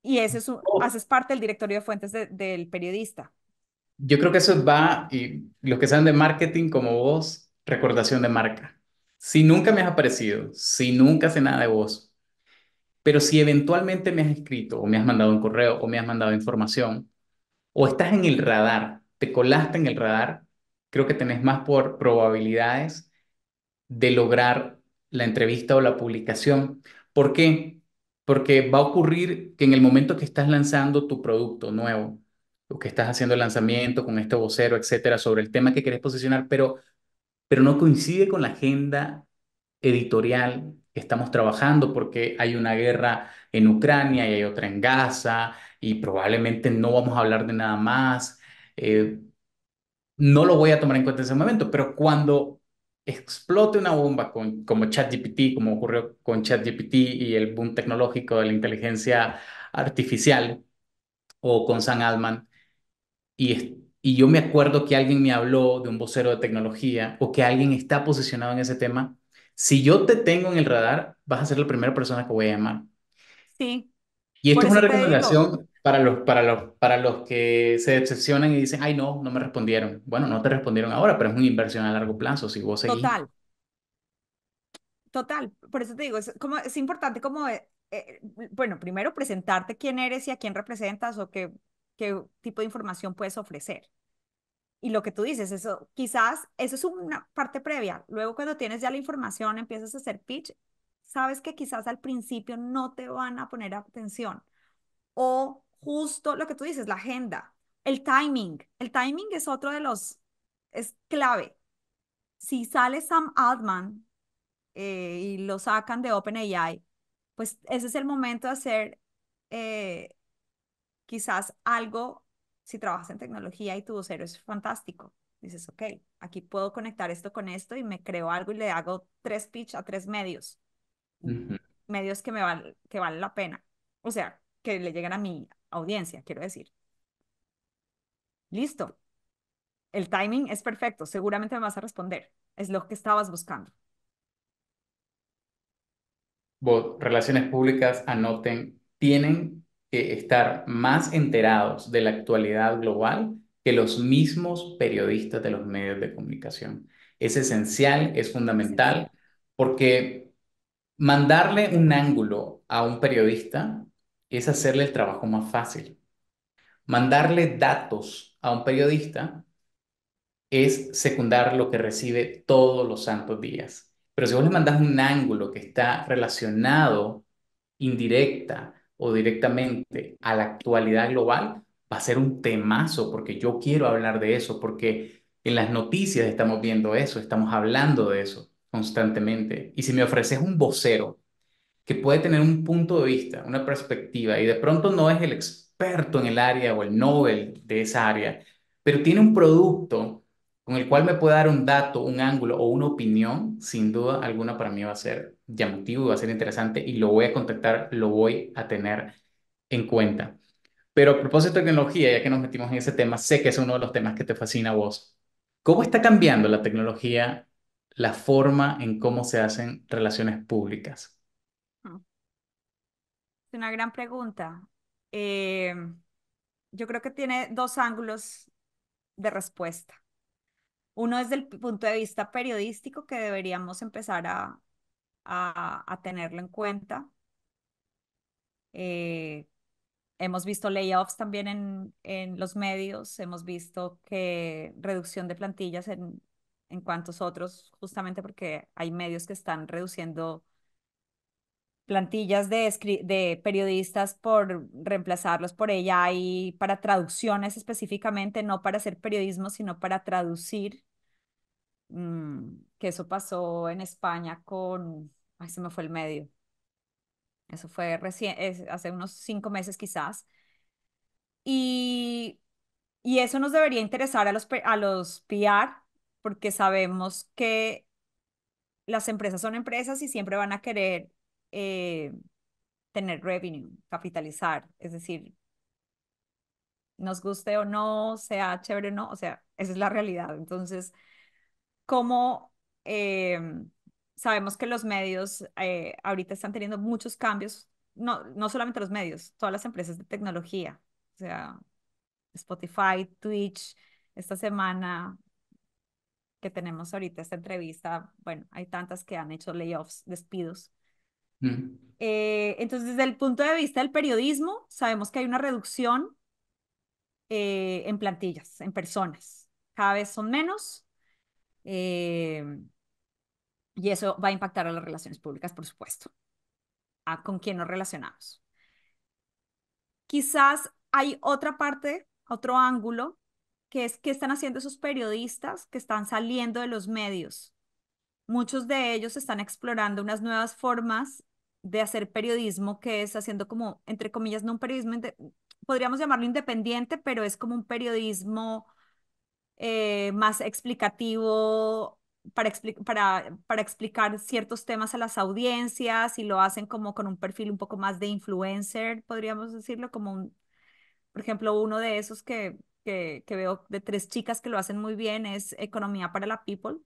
Y Oh, haces parte del directorio de fuentes del periodista. yo creo que eso va, y los que saben de marketing como vos, recordación de marca. Si nunca me has aparecido, si nunca sé nada de vos, pero si eventualmente me has escrito o me has mandado un correo o me has mandado información o estás en el radar, te colaste en el radar, creo que tenés más probabilidades de lograr la entrevista o la publicación. ¿Por qué? Porque va a ocurrir que en el momento que estás lanzando tu producto nuevo, o que estás haciendo el lanzamiento con este vocero, etcétera, sobre el tema que querés posicionar, pero no coincide con la agenda editorial que estamos trabajando porque hay una guerra en Ucrania y hay otra en Gaza y probablemente no vamos a hablar de nada más. Eh, no lo voy a tomar en cuenta en ese momento, pero cuando explote una bomba como ChatGPT, como ocurrió con ChatGPT y el boom tecnológico de la inteligencia artificial, o con Sam Altman, y yo me acuerdo que alguien me habló de un vocero de tecnología o que alguien está posicionado en ese tema, si yo te tengo en el radar, vas a ser la primera persona que voy a llamar. Sí, Y esto por es una eso te digo, recomendación para los que se decepcionan y dicen, ay, no, no me respondieron. Bueno, no te respondieron ahora, pero es una inversión a largo plazo. Si vos seguís, total. total, por eso te digo, es importante como, bueno, primero presentarte quién eres y a quién representas o qué tipo de información puedes ofrecer. Y lo que tú dices, eso quizás, eso es una parte previa. Luego cuando tienes ya la información, empiezas a hacer pitch, sabes que quizás al principio no te van a poner atención. O justo lo que tú dices, la agenda, el timing. El timing es otro de los, es clave. Si sale Sam Altman y lo sacan de OpenAI, pues ese es el momento de hacer eh, quizás algo, si trabajas en tecnología y tu vocero es fantástico, dices, ok, aquí puedo conectar esto con esto y me creo algo y le hago tres pitch a tres medios, Ujú. medios que valen la pena, o sea, que le lleguen a mi audiencia, quiero decir. Listo, el timing es perfecto, seguramente me vas a responder, es lo que estabas buscando. Relaciones públicas, anoten, tienen que estar más enterados de la actualidad global que los mismos periodistas de los medios de comunicación. Es esencial, es fundamental, Esencial. porque mandarle un ángulo a un periodista es hacerle el trabajo más fácil. Mandarle datos a un periodista es secundar lo que recibe todos los santos días. Pero si vos le mandás un ángulo que está relacionado indirecta o directamente a la actualidad global, va a ser un temazo porque yo quiero hablar de eso, porque en las noticias estamos viendo eso, estamos hablando de eso constantemente. Y si me ofreces un vocero que puede tener un punto de vista, una perspectiva, y de pronto no es el experto en el área o el Nobel de esa área, pero tiene un producto con el cual me puede dar un dato, un ángulo o una opinión, sin duda alguna para mí va a ser llamativo, va a ser interesante y lo voy a contactar, lo voy a tener en cuenta. Pero a propósito de tecnología, ya que nos metimos en ese tema, sé que es uno de los temas que te fascina a vos. ¿Cómo está cambiando la tecnología, la forma en cómo se hacen relaciones públicas? Mm, Es una gran pregunta. Eh, yo creo que tiene dos ángulos de respuesta. Uno desde el punto de vista periodístico, que deberíamos empezar a tenerlo en cuenta. Eh, hemos visto layoffs también en los medios, hemos visto que reducción de plantillas en cuantos otros, justamente porque hay medios que están reduciendo plantillas de periodistas por reemplazarlos por ella y para traducciones específicamente, no para hacer periodismo, sino para traducir. Que eso pasó en España con, ay, se me fue el medio, eso fue recién, hace unos 5 meses quizás, y, y eso nos debería interesar a los PR, porque sabemos que las empresas son empresas y siempre van a querer eh, tener revenue, capitalizar, es decir, nos guste o no, sea chévere o no, o sea, esa es la realidad. Entonces, cómo sabemos que los medios ahorita están teniendo muchos cambios, no solamente los medios, todas las empresas de tecnología, o sea, Spotify, Twitch, esta semana que tenemos ahorita esta entrevista, bueno, hay tantas que han hecho layoffs, despidos. Mm. Entonces, desde el punto de vista del periodismo, sabemos que hay una reducción en plantillas, en personas. Cada vez son menos. eh, Y eso va a impactar a las relaciones públicas, por supuesto, a con quién nos relacionamos. Quizás hay otra parte, otro ángulo, que es qué están haciendo esos periodistas que están saliendo de los medios. Muchos de ellos están explorando unas nuevas formas de hacer periodismo, que es haciendo como, entre comillas, no un periodismo, podríamos llamarlo independiente, pero es como un periodismo más explicativo para explicar ciertos temas a las audiencias y lo hacen como con un perfil un poco más de influencer, podríamos decirlo, como por ejemplo, uno de esos que veo de tres chicas que lo hacen muy bien es Economía para la People.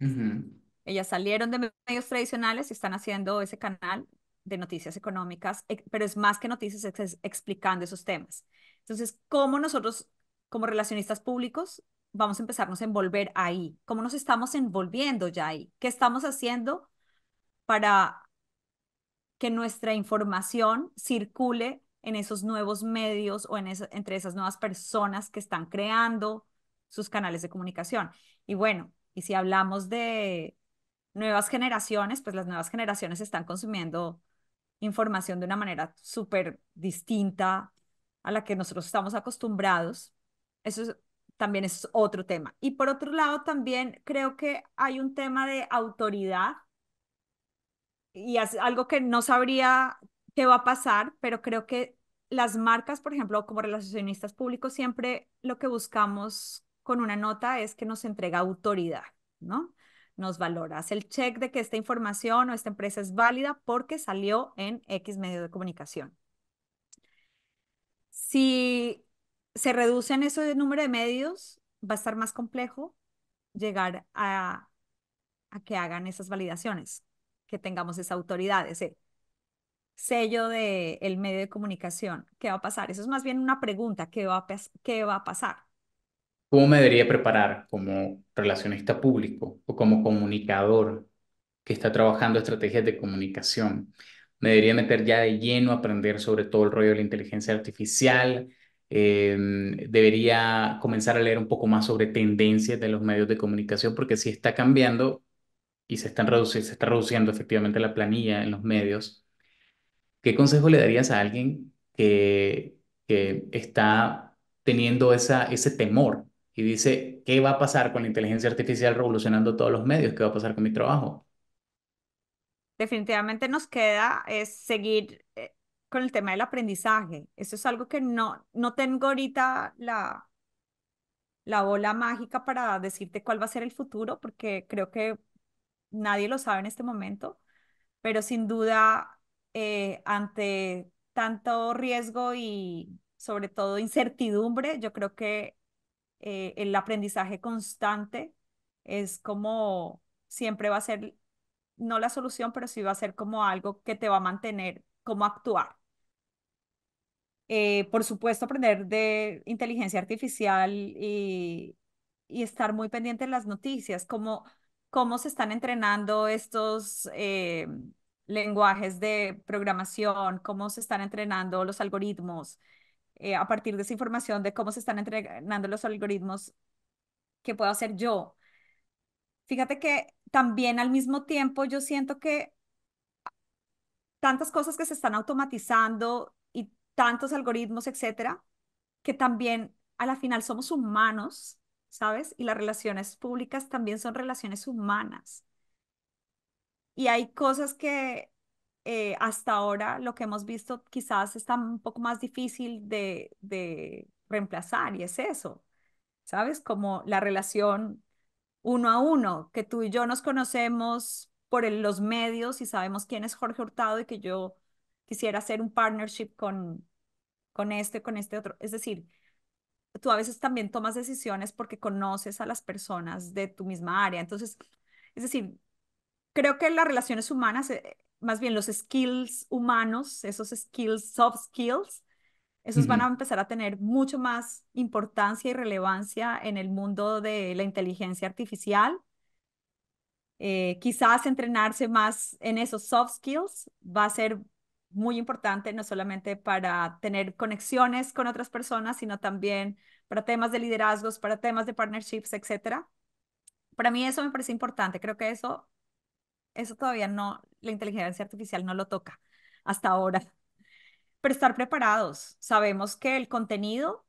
Ujú. Ellas salieron de medios tradicionales y están haciendo ese canal de noticias económicas, pero es más que noticias, es explicando esos temas. Entonces, ¿cómo nosotros, como relacionistas públicos, vamos a empezarnos a envolver ahí? ¿Cómo nos estamos envolviendo ya ahí? ¿Qué estamos haciendo para que nuestra información circule en esos nuevos medios o entre esas nuevas personas que están creando sus canales de comunicación. Y bueno, y si hablamos de nuevas generaciones, pues las nuevas generaciones están consumiendo información de una manera súper distinta a la que nosotros estamos acostumbrados. También es otro tema. Y por otro lado, también creo que hay un tema de autoridad y es algo que no sabría qué va a pasar, pero creo que las marcas, por ejemplo, como relacionistas públicos, siempre lo que buscamos con una nota es que nos entrega autoridad, ¿no? Nos valora, hace el check de que esta información o esta empresa es válida porque salió en X medio de comunicación. Si se reducen ese número de medios, va a estar más complejo llegar a que hagan esas validaciones, que tengamos esa autoridad, ese sello del medio de comunicación. ¿Qué va a pasar? Eso es más bien una pregunta, ¿qué va a pasar? ¿Cómo me debería preparar como relacionista público o como comunicador que está trabajando estrategias de comunicación? Me debería meter ya de lleno a aprender sobre todo el rollo de la inteligencia artificial. Debería comenzar a leer un poco más sobre tendencias de los medios de comunicación porque si está cambiando y se está reduciendo efectivamente la planilla en los medios. ¿Qué consejo le darías a alguien que está teniendo ese temor y dice, ¿qué va a pasar con la inteligencia artificial revolucionando todos los medios? ¿Qué va a pasar con mi trabajo? Definitivamente nos queda es seguir con el tema del aprendizaje. Eso es algo que no tengo ahorita la bola mágica para decirte cuál va a ser el futuro, porque creo que nadie lo sabe en este momento, pero sin duda, ante tanto riesgo y sobre todo incertidumbre, yo creo que el aprendizaje constante es como siempre va a ser, no la solución, pero sí va a ser como algo que te va a mantener, cómo actuar. Por supuesto, aprender de inteligencia artificial y estar muy pendiente de las noticias, cómo se están entrenando estos lenguajes de programación, cómo se están entrenando los algoritmos, a partir de esa información de cómo se están entrenando los algoritmos, ¿qué puedo hacer yo? Fíjate que también al mismo tiempo yo siento que tantas cosas que se están automatizando y tantos algoritmos, etcétera, que también a la final somos humanos, ¿sabes? Y las relaciones públicas también son relaciones humanas. Y hay cosas que hasta ahora lo que hemos visto quizás está un poco más difícil de reemplazar y es eso, ¿sabes? Como la relación uno a uno, que tú y yo nos conocemos por los medios y sabemos quién es Jorge Hurtado y que yo quisiera hacer un partnership con este otro. Es decir, tú a veces también tomas decisiones porque conoces a las personas de tu misma área. Entonces, es decir, creo que las relaciones humanas, más bien los skills humanos, esos skills, soft skills, esos van a Ujú. empezar a tener mucho más importancia y relevancia en el mundo de la inteligencia artificial. Quizás entrenarse más en esos soft skills va a ser muy importante, no solamente para tener conexiones con otras personas, sino también para temas de liderazgos, para temas de partnerships, etcétera. Para mí eso me parece importante. Creo que eso todavía no, la inteligencia artificial no lo toca hasta ahora. Pero estar preparados. Sabemos que el contenido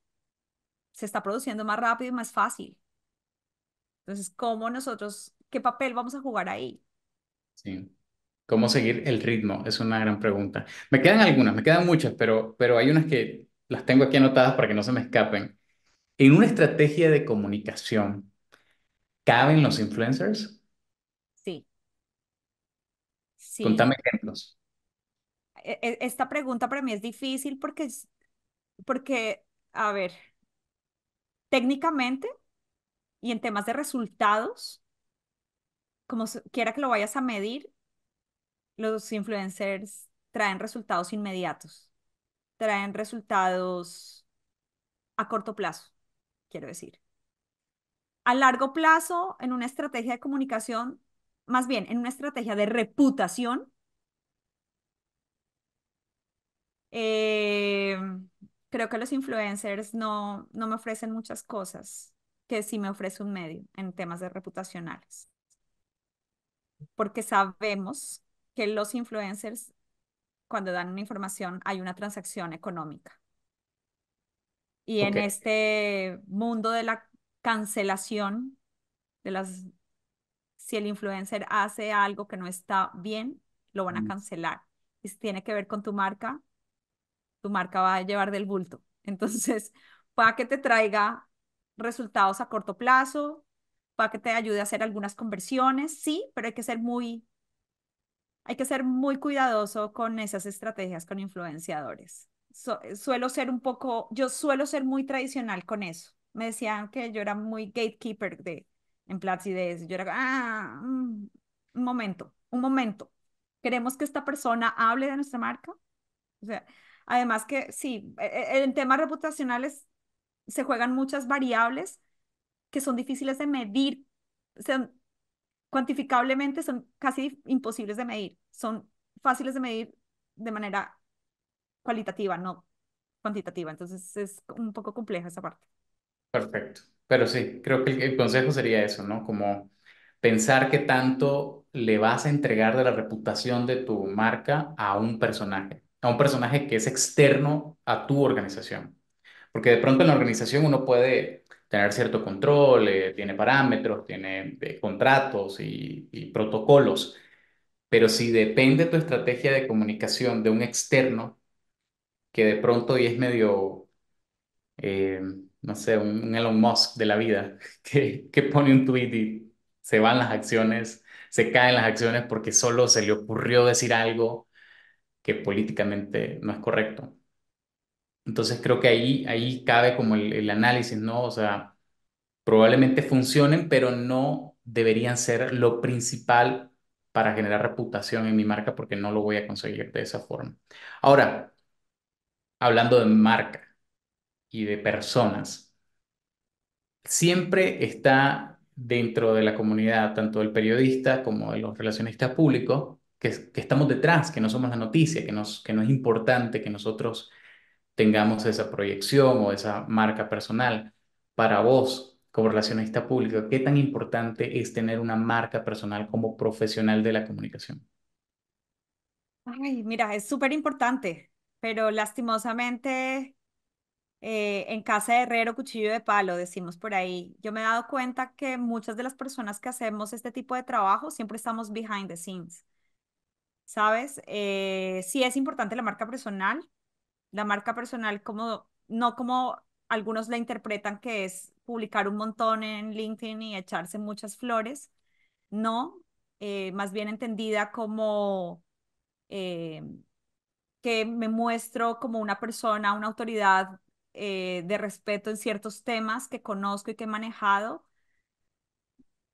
se está produciendo más rápido y más fácil. Entonces, ¿cómo nosotros, qué papel vamos a jugar ahí? Sí. ¿Cómo seguir el ritmo? Es una gran pregunta. Me quedan algunas, me quedan muchas, pero hay unas que las tengo aquí anotadas para que no se me escapen. En una estrategia de comunicación, ¿caben los influencers? Sí, sí. Contame ejemplos. Esta pregunta para mí es difícil porque, a ver, técnicamente y en temas de resultados, como quiera que lo vayas a medir, los influencers traen resultados inmediatos, traen resultados a corto plazo, quiero decir. A largo plazo, en una estrategia de comunicación, más bien en una estrategia de reputación, eh, creo que los influencers no me ofrecen muchas cosas que sí me ofrece un medio en temas de reputacionales, porque sabemos que los influencers, cuando dan una información, hay una transacción económica. Y Ok. en este mundo de la cancelación, de las, si el influencer hace algo que no está bien, lo van a cancelar. Y si tiene que ver con tu marca va a llevar del bulto. Entonces, para que te traiga resultados a corto plazo, para que te ayude a hacer algunas conversiones, sí, pero hay que ser muy cuidadoso con esas estrategias con influenciadores. Yo suelo ser muy tradicional con eso. Me decían que yo era muy gatekeeper en Platzi de eso. Yo era, un momento. ¿Queremos que esta persona hable de nuestra marca? O sea, además que sí, en temas reputacionales se juegan muchas variables que son difíciles de medir. Son, cuantificablemente son casi imposibles de medir. Son fáciles de medir de manera cualitativa, no cuantitativa. Entonces es un poco compleja esa parte. Perfecto. Pero sí, creo que el consejo sería eso, ¿no? Como pensar qué tanto le vas a entregar de la reputación de tu marca a un personaje que es externo a tu organización. Porque de pronto en la organización uno puede tener cierto control, tiene parámetros, tiene contratos y protocolos, pero si depende tu estrategia de comunicación de un externo que de pronto y es medio eh, no sé, un Elon Musk de la vida, que pone un tweet y se van las acciones, se caen las acciones porque solo se le ocurrió decir algo que políticamente no es correcto. Entonces creo que ahí cabe como el análisis, ¿no? O sea, probablemente funcionen, pero no deberían ser lo principal para generar reputación en mi marca porque no lo voy a conseguir de esa forma. Ahora, hablando de marca y de personas. Siempre está dentro de la comunidad, tanto del periodista como de los relacionistas públicos, que estamos detrás, que no somos la noticia, que no es importante que nosotros tengamos esa proyección o esa marca personal. Para vos, como relacionista público, ¿qué tan importante es tener una marca personal como profesional de la comunicación? Ay, mira, es súper importante, pero lastimosamente en casa de herrero, cuchillo de palo, decimos por ahí. Yo me he dado cuenta que muchas de las personas que hacemos este tipo de trabajo siempre estamos behind the scenes, ¿sabes? Sí es importante la marca personal como, no como algunos la interpretan que es publicar un montón en LinkedIn y echarse muchas flores, no, más bien entendida como eh, que me muestro como una persona, una autoridad de respeto en ciertos temas que conozco y que he manejado,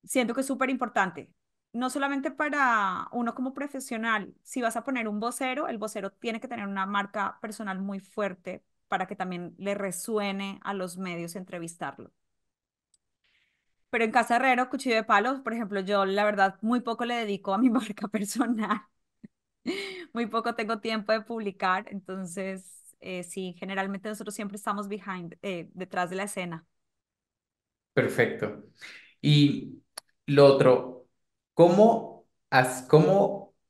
siento que es súper importante. No solamente para uno como profesional, si vas a poner un vocero, el vocero tiene que tener una marca personal muy fuerte para que también le resuene a los medios entrevistarlo. Pero en Casa Herrero, Cuchillo de Palos, por ejemplo, yo la verdad muy poco le dedico a mi marca personal. Muy poco tengo tiempo de publicar, entonces sí, generalmente nosotros siempre estamos detrás de la escena. Perfecto. Y lo otro,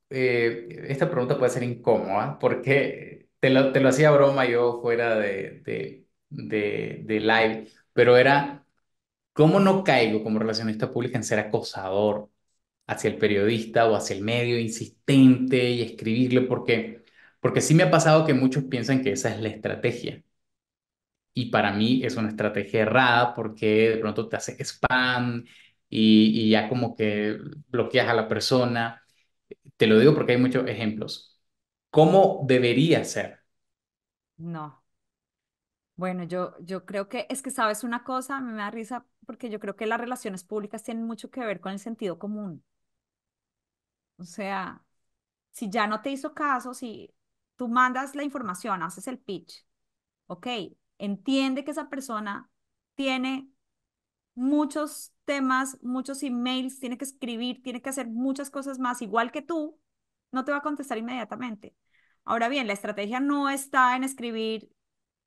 esta pregunta puede ser incómoda porque te lo hacía broma yo fuera de live, pero era, ¿cómo no caigo como relacionista pública en ser acosador hacia el periodista o hacia el medio, insistente y escribirle? Porque sí me ha pasado que muchos piensan que esa es la estrategia. Y para mí es una estrategia errada porque de pronto te hace spam y ya como que bloqueas a la persona. Te lo digo porque hay muchos ejemplos. ¿Cómo debería ser? No. Bueno, yo creo que es que sabes una cosa, a mí me da risa porque yo creo que las relaciones públicas tienen mucho que ver con el sentido común. O sea, si ya no te hizo caso, si tú mandas la información, haces el pitch, ok, entiende que esa persona tiene muchos temas, muchos emails, tiene que escribir, tiene que hacer muchas cosas más, igual que tú, no te va a contestar inmediatamente. Ahora bien, la estrategia no está en escribir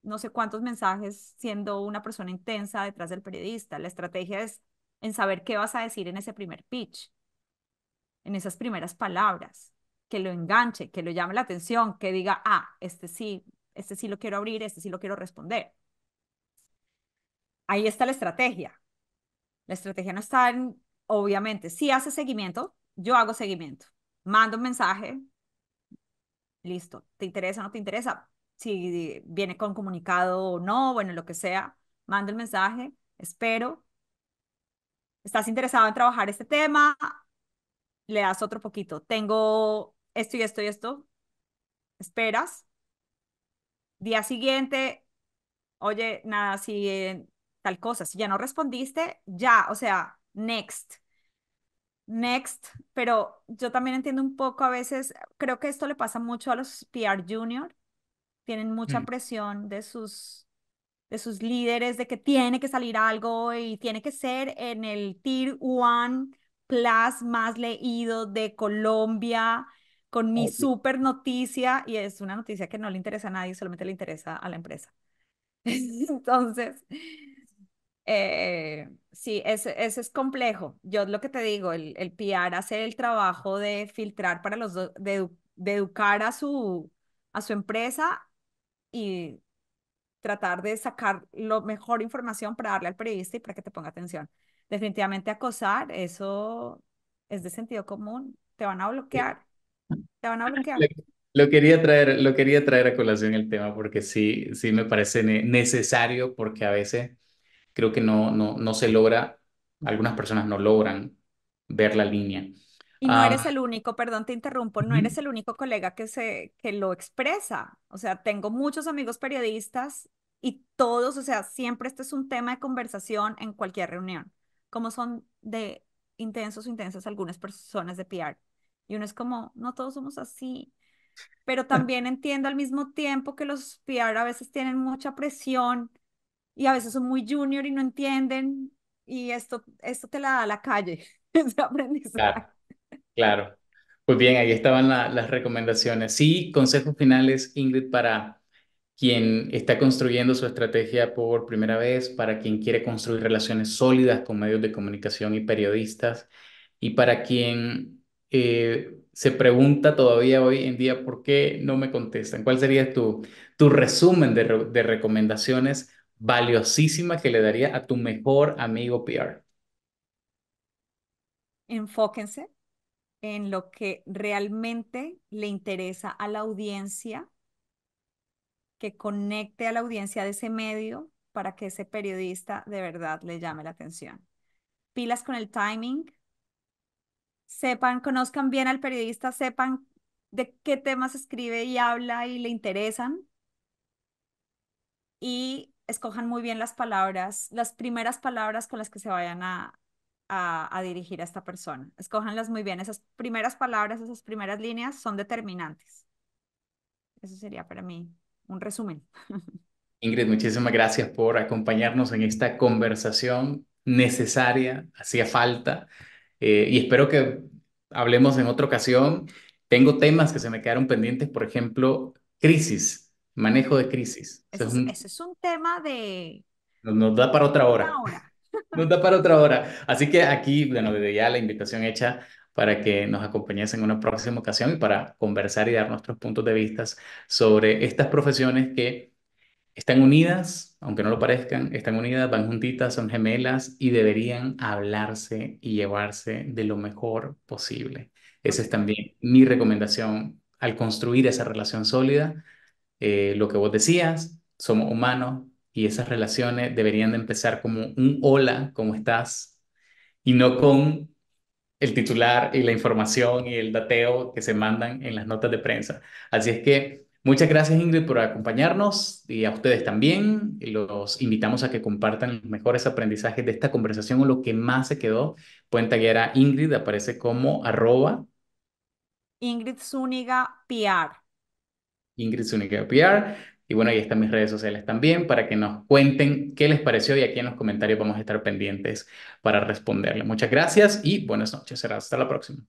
no sé cuántos mensajes siendo una persona intensa detrás del periodista. La estrategia es en saber qué vas a decir en ese primer pitch, en esas primeras palabras, que lo enganche, que lo llame la atención, que diga, ah, este sí lo quiero abrir, este sí lo quiero responder. Ahí está la estrategia. La estrategia no está en, obviamente, si hace seguimiento, yo hago seguimiento. Mando un mensaje, listo. ¿Te interesa o no te interesa? Si viene con comunicado o no, bueno, lo que sea, mando el mensaje, espero. ¿Estás interesado en trabajar este tema? Le das otro poquito. Tengo esto y esto y esto. Esperas. Día siguiente, oye, nada, si tal cosa, si ya no respondiste, ya, o sea, next. Next, pero yo también entiendo un poco a veces, creo que esto le pasa mucho a los PR Junior, tienen mucha Mm. presión de sus líderes de que tiene que salir algo y tiene que ser en el Tier One Plus más leído de Colombia, con mi Obvio. super noticia, y es una noticia que no le interesa a nadie, solamente le interesa a la empresa. Entonces, sí, ese es complejo. Yo lo que te digo, el PR hace el trabajo de filtrar para de educar a su empresa y tratar de sacar lo mejor información para darle al periodista y para que te ponga atención. Definitivamente acosar, eso es de sentido común. Te van a bloquear, te van a Lo, bloquear. lo quería traer a colación el tema porque sí, sí me parece necesario porque a veces creo que no se logra, algunas personas no logran ver la línea. Y no Am, eres el único, perdón, te interrumpo, no eres el único colega que lo expresa. O sea, tengo muchos amigos periodistas y todos, o sea, siempre este es un tema de conversación en cualquier reunión. Como son de intensos o intensas algunas personas de PR. Y uno es como, no todos somos así. Pero también entiendo al mismo tiempo que los PR a veces tienen mucha presión y a veces son muy junior y no entienden. Y esto te la da la calle, ese aprendizaje. claro, claro. Pues bien, ahí estaban las recomendaciones. Sí, consejos finales, Ingrid, para quien está construyendo su estrategia por primera vez, para quien quiere construir relaciones sólidas con medios de comunicación y periodistas, y para quien se pregunta todavía hoy en día por qué no me contestan. ¿Cuál sería tu resumen de recomendaciones valiosísimas que le daría a tu mejor amigo PR? Enfóquense en lo que realmente le interesa a la audiencia, que conecte a la audiencia de ese medio para que ese periodista de verdad le llame la atención. Pilas con el timing, sepan, conozcan bien al periodista, sepan de qué temas escribe y habla y le interesan y escojan muy bien las palabras, las primeras palabras con las que se vayan a dirigir a esta persona. Escójanlas muy bien. Esas primeras palabras, esas primeras líneas son determinantes. Eso sería para mí un resumen. Ingrid, muchísimas gracias por acompañarnos en esta conversación necesaria, hacía falta, y espero que hablemos en otra ocasión. Tengo temas que se me quedaron pendientes, por ejemplo, crisis, manejo de crisis. Eso Ese es un tema de nos da para otra una hora, hora. nos da para otra hora. Así que aquí, bueno, desde ya la invitación hecha para que nos acompañes en una próxima ocasión y para conversar y dar nuestros puntos de vista sobre estas profesiones que están unidas, aunque no lo parezcan, están unidas, van juntitas, son gemelas y deberían hablarse y llevarse de lo mejor posible. Por Esa es supuesto. también mi recomendación al construir esa relación sólida. Lo que vos decías, somos humanos y esas relaciones deberían de empezar como un hola, ¿cómo estás? Y no con el titular y la información y el dateo que se mandan en las notas de prensa. Así es que muchas gracias, Ingrid, por acompañarnos y a ustedes también. Los invitamos a que compartan los mejores aprendizajes de esta conversación o lo que más se quedó. Pueden taggear a Ingrid, aparece como @ Ingrid Zúñiga, PR. Ingrid Zúñiga PR. Y bueno, ahí están mis redes sociales también para que nos cuenten qué les pareció y aquí en los comentarios vamos a estar pendientes para responderle. Muchas gracias y buenas noches. Será hasta la próxima.